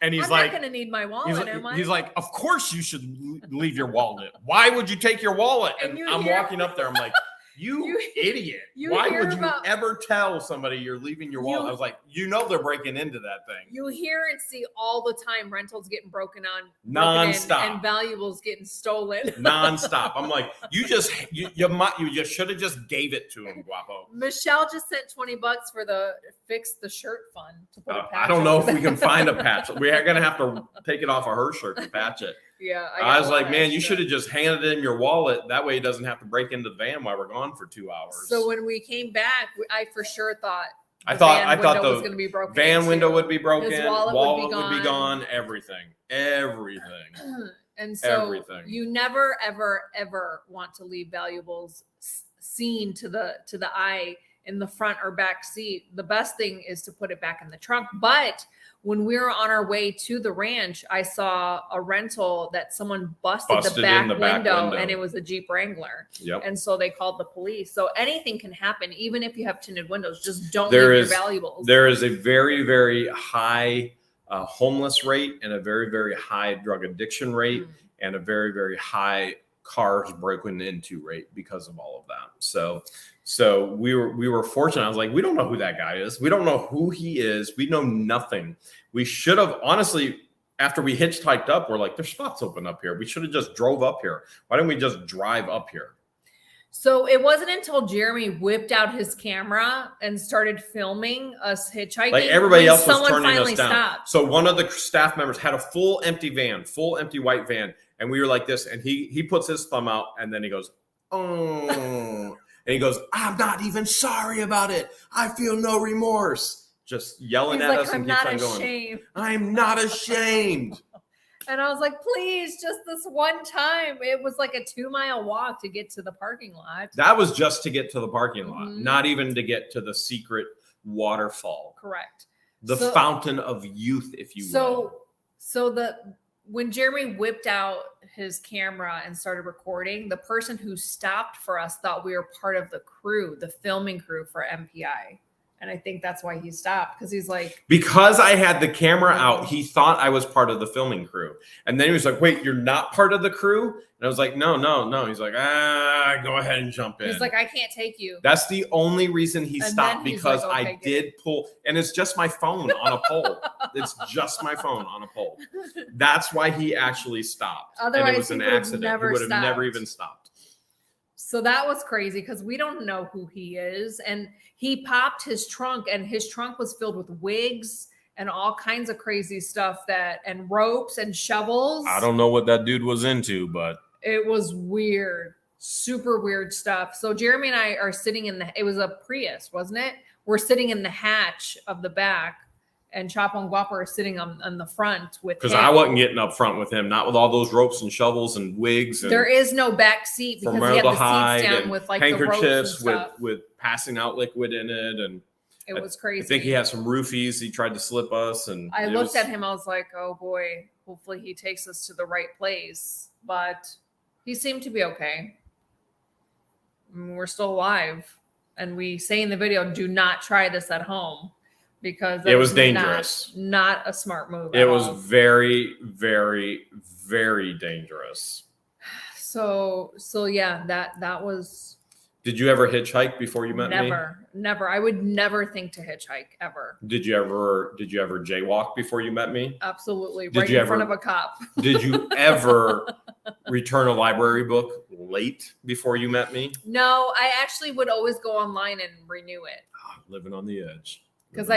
And he's I'm like, not going to need my wallet, am I? He's like, of course you should leave your wallet. Why would you take your wallet? And I'm walking up there. I'm like, you idiot. Why would you ever tell somebody you're leaving your wallet? I was like, they're breaking into that thing. You hear and see all the time rentals getting broken on nonstop and valuables getting stolen nonstop. I'm like, you just should have just gave it to him, Guapo. Michelle just sent $20 for the fix the shirt fund to put a patch. I don't know if we can find a patch. We're gonna have to take it off of her shirt to patch it. Yeah, I was like, man, you should have just handed in your wallet. That way he doesn't have to break into the van while we're gone for 2 hours. So when we came back, I for sure thought the van was going to be broken. Van window would be broken. His wallet would be gone. Everything. And so you never, ever, ever want to leave valuables seen to the eye in the front or back seat. The best thing is to put it back in the trunk. But when we were on our way to the ranch, I saw a rental that someone busted the back window, and it was a Jeep Wrangler. Yep. And so they called the police. So anything can happen, even if you have tinted windows. Just don't leave your valuables. There is a very, very high homeless rate, and a very, very high drug addiction rate, and a very, very high cars broken into rate because of all of that. So we were fortunate. I was like, we don't know who that guy is. We don't know who he is. We know nothing. We should have, honestly, after we hitchhiked up, we're like, there's spots open up here. We should have just drove up here. Why didn't we just drive up here? So it wasn't until Jeremy whipped out his camera and started filming us hitchhiking. Like everybody else was turning finally us down. stopped. So one of the staff members had a full empty white van. And we were like this. And he puts his thumb out and then he goes, oh. And he goes, I'm not even sorry about it. I feel no remorse. Just yelling at us and keeps on going. I'm not ashamed. And I was like, please, just this one time. It was like a 2-mile walk to get to the parking lot. That was just to get to the parking lot, not even to get to the secret waterfall. Correct. The fountain of youth, if you will. So when Jeremy whipped out his camera and started recording, the person who stopped for us thought we were part of the crew, the filming crew for MPI. And I think that's why he stopped, because he's like... Because I had the camera out, he thought I was part of the filming crew. And then he was like, wait, you're not part of the crew? And I was like, no. He's like, go ahead and jump in. He's like, I can't take you. That's the only reason he stopped, because like, okay, I did pull. And it's just my phone on a pole. It's just my phone on a pole. That's why he actually stopped. Otherwise, and it was an accident. He would have never even stopped. So that was crazy, because we don't know who he is. And he popped his trunk, and his trunk was filled with wigs and all kinds of crazy stuff and ropes and shovels. I don't know what that dude was into, but it was weird, super weird stuff. So Jeremy and I are sitting it was a Prius, wasn't it? We're sitting in the hatch of the back, and Chapo and Guapo are sitting on the front with him. Because I wasn't getting up front with him, not with all those ropes and shovels and wigs. And there is no back seat, because he had the seats down with like handkerchiefs the ropes and stuff. with passing out liquid in it, and it was crazy. I think he had some roofies. He tried to slip us, and I looked at him. I was like, "Oh boy, hopefully he takes us to the right place." But he seemed to be okay. I mean, we're still alive, and we say in the video, "Do not try this at home," because it was dangerous. Not a smart move. It was very, very, very dangerous. So yeah, that was. Did you ever hitchhike before you met me? Never. I would never think to hitchhike ever. Did you ever jaywalk before you met me? Absolutely. Right in front of a cop. Did you ever return a library book late before you met me? No, I actually would always go online and renew it. Living on the edge. Because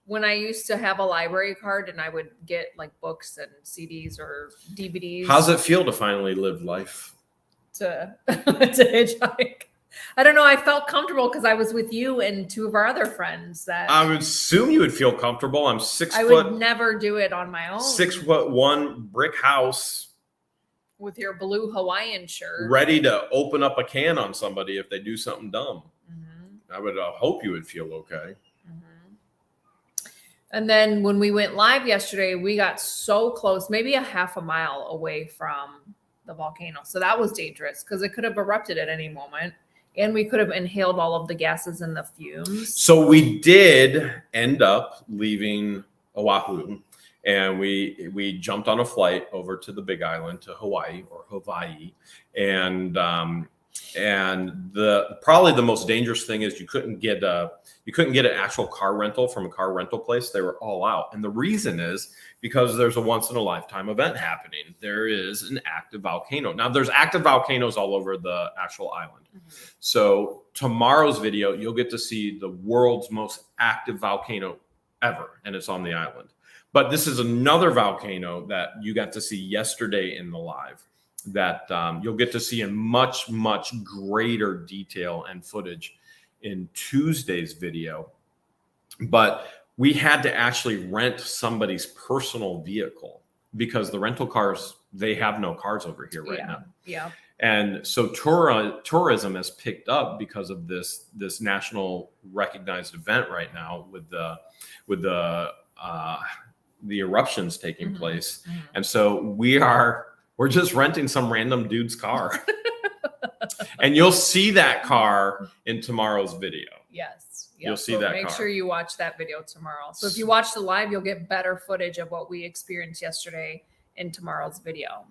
when I used to have a library card, and I would get like books and CDs or DVDs. How's it feel to finally live life? To hitchhike. I don't know. I felt comfortable because I was with you and 2 of our other friends. That I would assume you would feel comfortable. I'm 6 foot. I would never do it on my own. 6'1" brick house with your blue Hawaiian shirt, ready to open up a can on somebody if they do something dumb. Mm-hmm. I would hope you would feel okay. Mm-hmm. And then when we went live yesterday, we got so close, maybe a half a mile away from the volcano. So that was dangerous, because it could have erupted at any moment. And we could have inhaled all of the gases and the fumes. So we did end up leaving Oahu, and we jumped on a flight over to the Big Island, to Hawaii, and probably the most dangerous thing is you couldn't get an actual car rental from a car rental place. They were all out, and the reason is because there's a once in a lifetime event happening. There is an active volcano. Now there's active volcanoes all over the actual island. Mm-hmm. So tomorrow's video, you'll get to see the world's most active volcano ever, and it's on the island. But this is another volcano that you got to see yesterday in the live that you'll get to see in much, much greater detail and footage in Tuesday's video. But we had to actually rent somebody's personal vehicle, because the rental cars, they have no cars over here right now. Yeah. And so tourism has picked up because of this national recognized event right now with the eruptions taking place. Mm-hmm. And so we're just renting some random dude's car. And you'll see that car in tomorrow's video. Yes. You'll see that car. Make sure you watch that video tomorrow. So if you watch the live, you'll get better footage of what we experienced yesterday in tomorrow's video.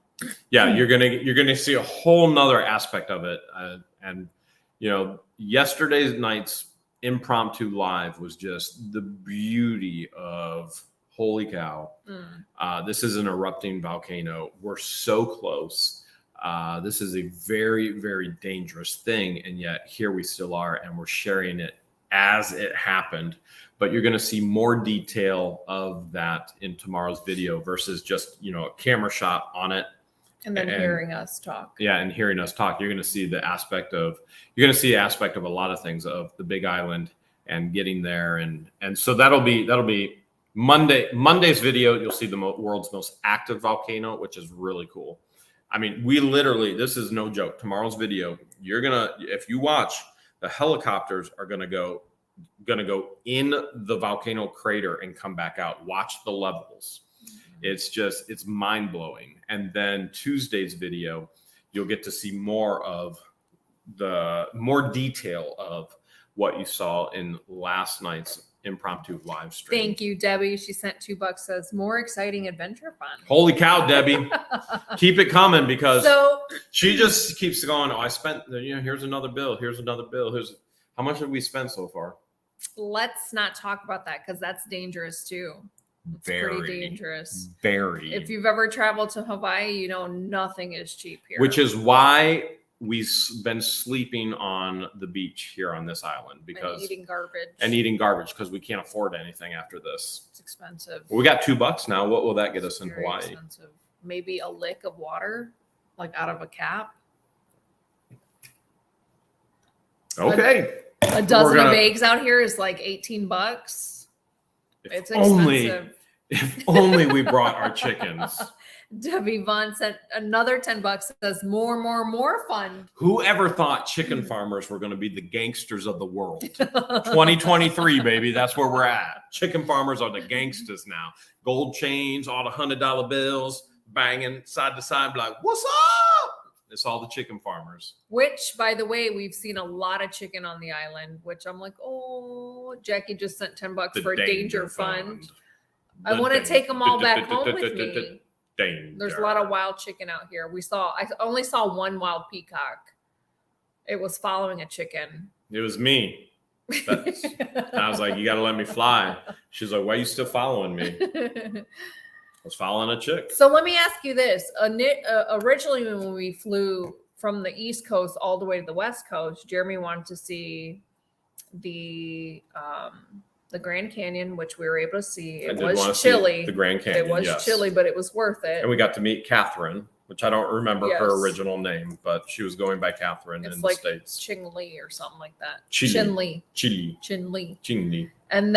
Yeah, you're gonna see a whole nother aspect of it. And yesterday's night's impromptu live was just the beauty of, holy cow. This is an erupting volcano. We're so close. This is a very, very dangerous thing. And yet here we still are, and we're sharing it as it happened. But you're going to see more detail of that in tomorrow's video versus just, a camera shot on it. And then hearing us talk. Yeah, and hearing us talk. You're going to see the aspect of a lot of things of the Big Island and getting there. And so that'll be Monday's video. You'll see the world's most active volcano, which is really cool. I mean, this is no joke. Tomorrow's video, if you watch, the helicopters are going to go in the volcano crater and come back out. Watch the levels. It's mind blowing. And then Tuesday's video, you'll get to see more detail of what you saw in last night's impromptu live stream. Thank you, Debbie. She sent $2, says more exciting adventure fun. Holy cow, Debbie. Keep it coming, because she just keeps going, I spent, here's another bill. Here's another bill. How much have we spent so far? Let's not talk about that, because that's dangerous too. It's pretty dangerous. Very. If you've ever traveled to Hawaii, nothing is cheap here. Which is why we've been sleeping on the beach here on this island, because and eating garbage because we can't afford anything after this. It's expensive. We got $2 now. What will that get us in Hawaii? Expensive. Maybe a lick of water, like out of a cap. Okay. A dozen of eggs out here is like $18. It's expensive. If only we brought our chickens. Debbie Vaughn sent another $10, says more fun. Whoever thought chicken farmers were going to be the gangsters of the world? 2023, baby. That's where we're at. Chicken farmers are the gangsters now. Gold chains, all the $100 bills, banging side to side, like, what's up? It's all the chicken farmers. Which, by the way, we've seen a lot of chicken on the island, which I'm like, oh, Jackie just sent $10 for a danger fund. I want to take them all back home with me. There's a lot of wild chicken out here. I only saw one wild peacock. It was following a chicken. It was me. I was like, you got to let me fly. She's like, why are you still following me? I was following a chick. So let me ask you this. Originally, when we flew from the East Coast all the way to the West Coast, Jeremy wanted to see the Grand Canyon, which we were able to see. It was chilly. The Grand Canyon. It was chilly, but it was worth it. And we got to meet Catherine, which I don't remember her original name, but she was going by Catherine in the States. Ching Li or something like that. Chin Li. And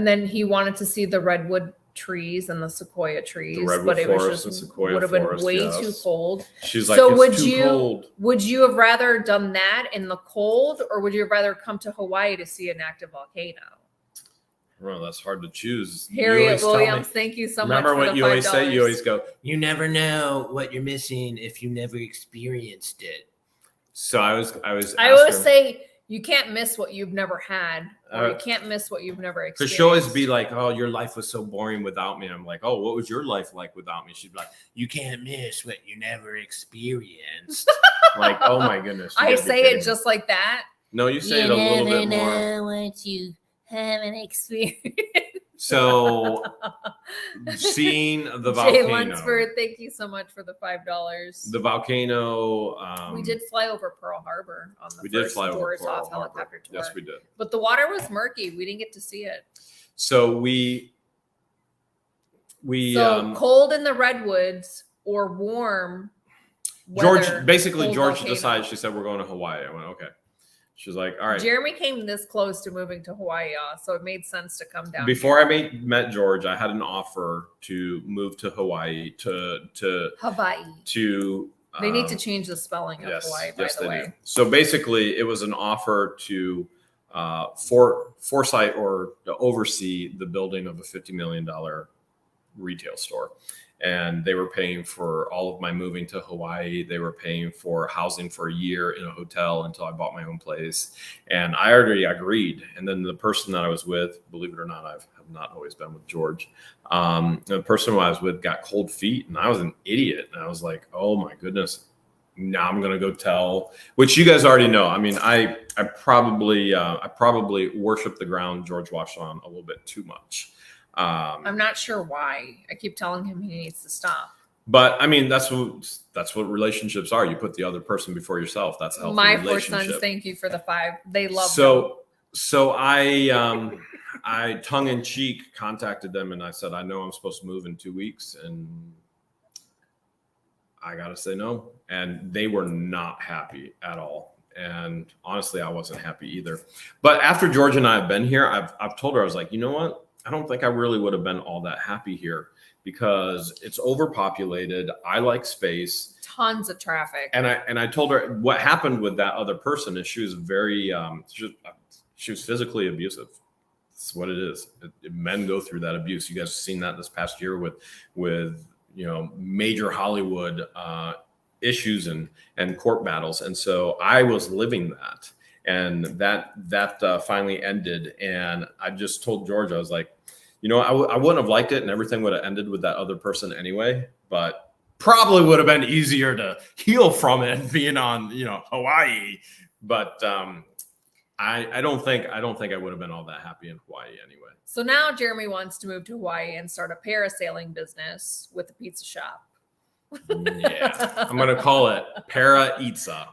then he wanted to see the redwood trees and the sequoia trees, but it was just would have been way too cold. She's like, so would you have rather done that in the cold, or would you have rather come to Hawaii to see an active volcano? Well, that's hard to choose. Harriet Williams, thank you so much. Remember what you always say? You always go, you never know what you're missing if you never experienced it. So I always say, you can't miss what you've never had, or you can't miss what you've never experienced. Because she'll always be like, oh, your life was so boring without me. I'm like, oh, what was your life like without me? She'd be like, you can't miss what you never experienced. Like, oh my goodness. I say it just like that. No, you say it a little bit more. You never know what you haven't experienced. So, seeing the volcano. Jay Lunsford, thank you so much for the $5. The volcano. We did fly over Pearl Harbor on the first Doris Hoff helicopter tour. Yes, we did. But the water was murky. We didn't get to see it. So we cold in the redwoods or warm weather. George decided. She said, we're going to Hawaii. I went, okay. She's like, all right. Jeremy came this close to moving to Hawaii, so it made sense to come down. Before I met George, I had an offer to move to Hawaii to Hawaii. They need to change the spelling of Hawaii, by the way. Do. So basically, it was an offer to foresight or to oversee the building of a $50 million retail store. And they were paying for all of my moving to Hawaii. They were paying for housing for a year in a hotel until I bought my own place. And I already agreed. And then the person that I was with, believe it or not, I have not always been with George. The person who I was with got cold feet, and I was an idiot. And I was like, oh my goodness. Now I'm going to go tell, which you guys already know. I mean, I probably worship the ground George watched on a little bit too much. I'm not sure why. I keep telling him he needs to stop. But I mean, that's what relationships are. You put the other person before yourself. That's a healthy My relationship. 4 sons, thank you for the 5. They love them. So I tongue in cheek contacted them and I said, I know I'm supposed to move in 2 weeks and I got to say no. And they were not happy at all. And honestly, I wasn't happy either. But after George and I have been here, I've told her, I was like, you know what? I don't think I really would have been all that happy here because it's overpopulated. I like space. Tons of traffic. And I told her what happened with that other person is she was very, she was physically abusive. That's what it is. Men go through that abuse. You guys have seen that this past year with major Hollywood issues and court battles. And so I was living that, and that finally ended. And I just told George, I was like, I wouldn't have liked it, and everything would have ended with that other person anyway. But probably would have been easier to heal from it being on Hawaii. But I don't think I would have been all that happy in Hawaii anyway. So now Jeremy wants to move to Hawaii and start a parasailing business with a pizza shop. Yeah, I'm going to call it Para Itza.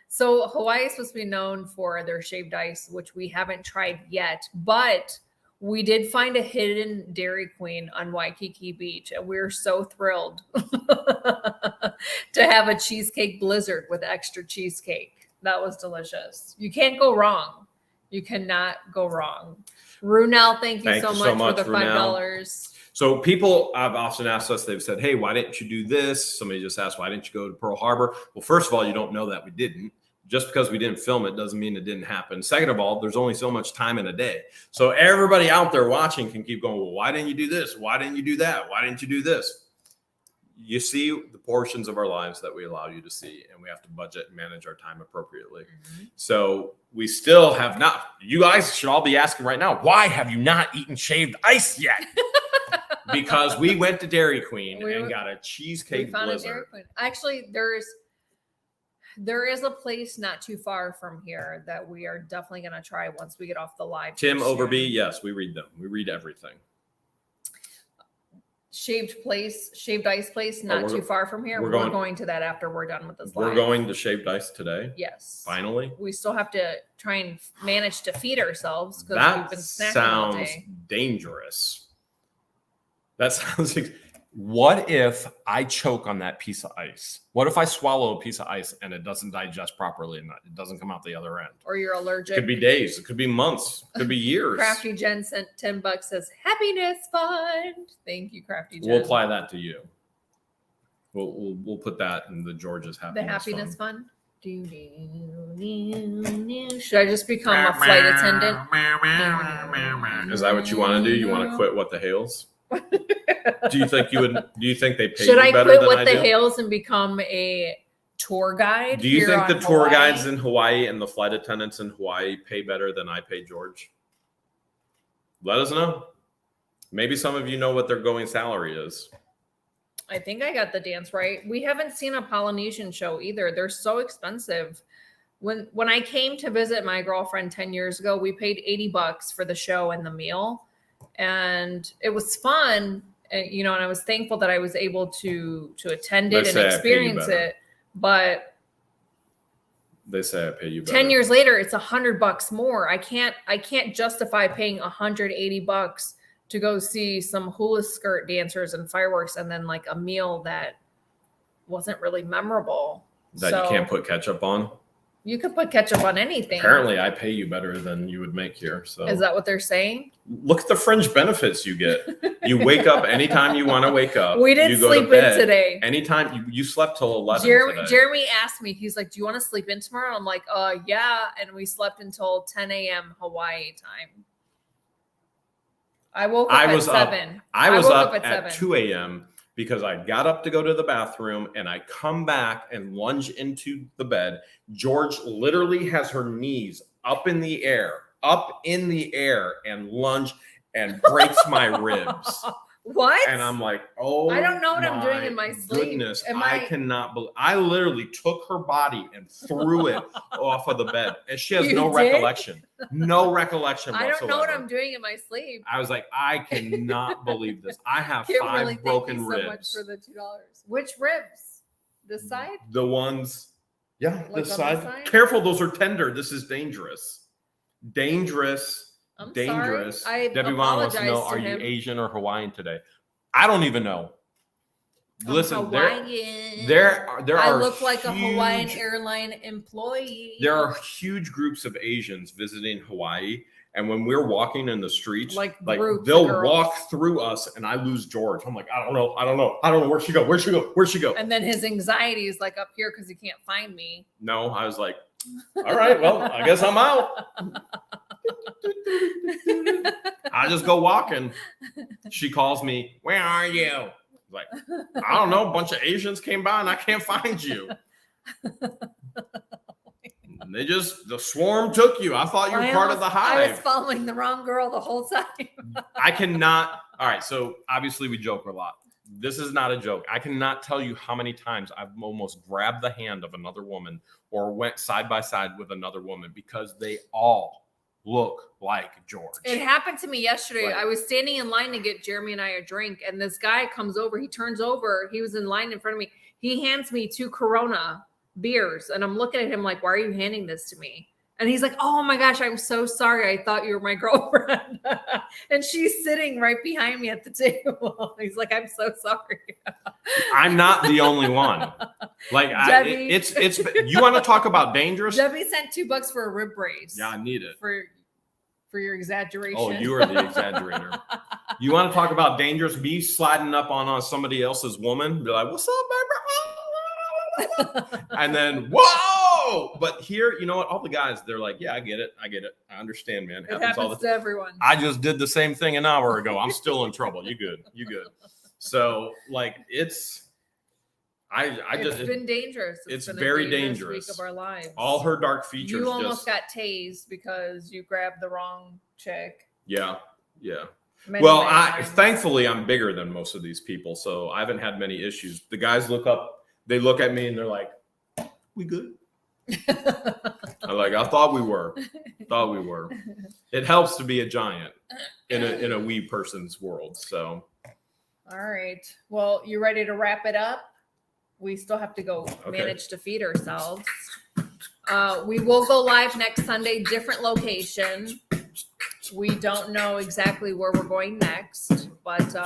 So Hawaii is supposed to be known for their shaved ice, which we haven't tried yet, but we did find a hidden Dairy Queen on Waikiki Beach, and we're so thrilled to have a cheesecake blizzard with extra cheesecake. That was delicious. You can't go wrong. You cannot go wrong. Runel, thank you so much for the $5. So people have often asked us, they've said, hey, why didn't you do this? Somebody just asked, why didn't you go to Pearl Harbor? Well, first of all, you don't know that we didn't. Just because we didn't film it doesn't mean it didn't happen. Second of all, there's only so much time in a day. So everybody out there watching can keep going, well, why didn't you do this? Why didn't you do that? Why didn't you do this? You see the portions of our lives that we allow you to see, and we have to budget and manage our time appropriately. Mm-hmm. So we still have not, you guys should all be asking right now, why have you not eaten shaved ice yet? Because we went to Dairy Queen and got a cheesecake blizzard. Dairy Queen. Actually, there is a place not too far from here that we are definitely going to try once we get off the live. Tim Overby, yes, we read them. We read everything. Shaved ice place, not too far from here. We're going to that after we're done with this live. We're going to shaved ice today? Yes. Finally? We still have to try and manage to feed ourselves because we've been snacking all day. That sounds dangerous. That sounds like, what if I choke on that piece of ice? What if I swallow a piece of ice and it doesn't digest properly and it doesn't come out the other end? Or you're allergic. It could be days. It could be months. It could be years. Crafty Jen sent $10, says, Happiness Fund. Thank you, Crafty Jen. We'll apply that to you. We'll put that in the George's Happiness Fund. The Happiness Fund? Should I just become a flight attendant? Is that what you want to do? You want to quit What the Hales? Do you think they pay Should you I better quit than What I the do? Hales and become a tour guide? Do you think the tour guides in Hawaii and the flight attendants in Hawaii pay better than I pay George? Let us know. Maybe some of you know what their going salary is. I think I got the dance right. We haven't seen a Polynesian show either. They're so expensive. When I came to visit my girlfriend 10 years ago, we paid $80 for the show and the meal. And it was fun, and I was thankful that I was able to attend it and experience it. But they say I pay you better. 10 years later, it's $100 more. I can't justify paying $180 to go see some hula skirt dancers and fireworks, and then like a meal that wasn't really memorable. That you can't put ketchup on. You could put ketchup on anything. Apparently, I pay you better than you would make here. So is that what they're saying? Look at the fringe benefits you get. You wake up anytime you want to wake up. We didn't sleep in today. Anytime you slept till 11 today. Jeremy asked me, he's like, do you want to sleep in tomorrow? I'm like, yeah. And we slept until 10 a.m. Hawaii time. I woke up at 7. I was up at 2 a.m. because I got up to go to the bathroom and I come back and lunge into the bed. George literally has her knees up in the air and lunge and breaks my ribs. What? And I'm like, oh, I don't know what I'm doing in my sleep. Goodness, I cannot believe. I literally took her body and threw it off of the bed, and she has no recollection. No recollection whatsoever. I don't know what I'm doing in my sleep. I was like, I cannot believe this. I have Kimberly, 5 broken thank you ribs. so much for the $2. Which ribs? This side? The ones, yeah, Like this on side. this side? Careful, those are tender. This is dangerous. Dangerous. I'm Dangerous. sorry. I Debbie Vaughn wants to know, are you Asian or Hawaiian today? I don't even know. Listen, there are. I look like a Hawaiian airline employee. There are huge groups of Asians visiting Hawaii, and when we're walking in the streets, like they'll walk through us, and I lose George. I'm like, I don't know. Where'd she go? And then his anxiety is like up here because he can't find me. No, I was like, all right, well, I guess I'm out. I just go walking. She calls me, where are you? Like, I don't know. A bunch of Asians came by and I can't find you. The swarm took you. I thought you were part of the hive. I was following the wrong girl the whole time. I cannot. All right. So obviously we joke a lot. This is not a joke. I cannot tell you how many times I've almost grabbed the hand of another woman or went side by side with another woman because they all look like George. It happened to me yesterday. Right. I was standing in line to get Jeremy and I a drink, and this guy comes over. He turns over. He was in line in front of me. He hands me 2 Corona beers, and I'm looking at him like, why are you handing this to me? And he's like, oh my gosh, I'm so sorry. I thought you were my girlfriend. And she's sitting right behind me at the table. He's like, I'm so sorry. I'm not the only one. Like, Debbie, it's you want to talk about dangerous? Debbie sent $2 for a rib brace. Yeah, I need it. For your exaggeration. Oh, you are the exaggerator. You want to talk about dangerous? Me sliding up on somebody else's woman, be like, what's up, baby? And then, whoa! But here, you know what? All the guys, they're like, yeah, I get it. I understand, man. It happens to everyone. I just did the same thing an hour ago. I'm still in trouble. You good. So, like, it's been dangerous. It's been very dangerous. Week of our lives. All her dark features. You almost got tased because you grabbed the wrong chick. Yeah. Many Thankfully, I'm bigger than most of these people, so I haven't had many issues. The guys look up. They look at me and they're like, "We good?" I'm like, "I thought we were. It helps to be a giant in a wee person's world. So, all right. Well, you ready to wrap it up? We still have to go manage to feed ourselves. We will go live next Sunday, different location. We don't know exactly where we're going next, but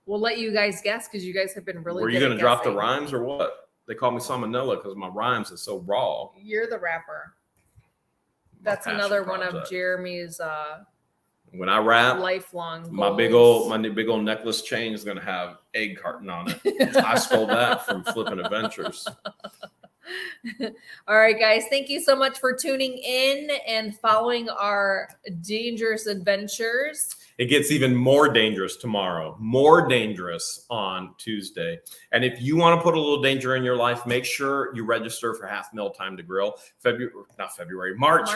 we'll let you guys guess because you guys have been really good. Were you going to drop the rhymes or what? They call me Salmonella because my rhymes are so raw. You're the rapper. That's another one of Jeremy's when I rap, lifelong goals. my big old necklace chain is going to have egg carton on it. I stole that from Flippin' Adventures. All right, guys. Thank you so much for tuning in and following our dangerous adventures. It gets even more dangerous tomorrow, more dangerous on Tuesday. And if you want to put a little danger in your life, make sure you register for Half Mil Time to Grill. March.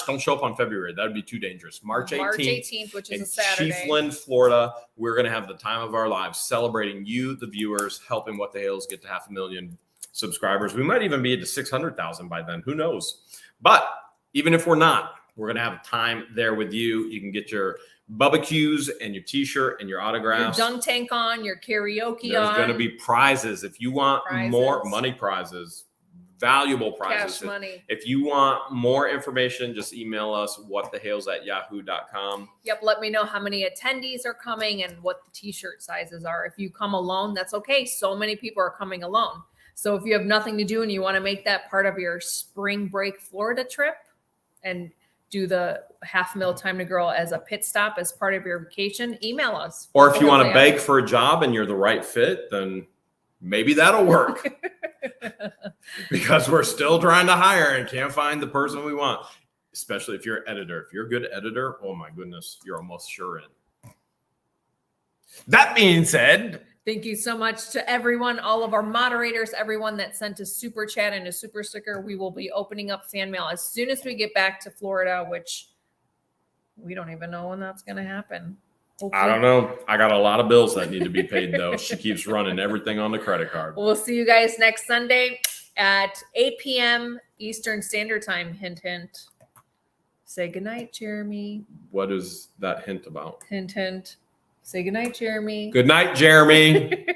Don't show up on February. That would be too dangerous. March 18th, which is a Saturday. Chiefland, Florida. We're going to have the time of our lives celebrating you, the viewers, helping What the Hales get to 500,000 subscribers. We might even be at 600,000 by then. Who knows? But even if we're not, we're going to have a time there with you. You can get your barbecues and your t-shirt and your autographs. Your dunk tank on, your karaoke There's going to be prizes. If you want more money prizes, valuable prizes. Cash money. If you want more information, just email us whatthehales@yahoo.com. Yep. Let me know how many attendees are coming and what the t-shirt sizes are. If you come alone, that's okay. So many people are coming alone. So if you have nothing to do and you want to make that part of your spring break Florida trip and do the Half Mil Time to Grill as a pit stop as part of your vacation, email us. Or if you want to beg for a job and you're the right fit, then maybe that'll work. Because we're still trying to hire and can't find the person we want, especially if you're an editor. If you're a good editor, oh my goodness, you're almost sure in. That being said, thank you so much to everyone, all of our moderators, everyone that sent a super chat and a super sticker. We will be opening up fan mail as soon as we get back to Florida, which we don't even know when that's going to happen. I don't know. I got a lot of bills that need to be paid, though. She keeps running everything on the credit card. We'll see you guys next Sunday at 8 p.m. Eastern Standard Time. Hint, hint. Say goodnight, Jeremy. What is that hint about? Hint, hint. Say goodnight, Jeremy. Good night, Jeremy.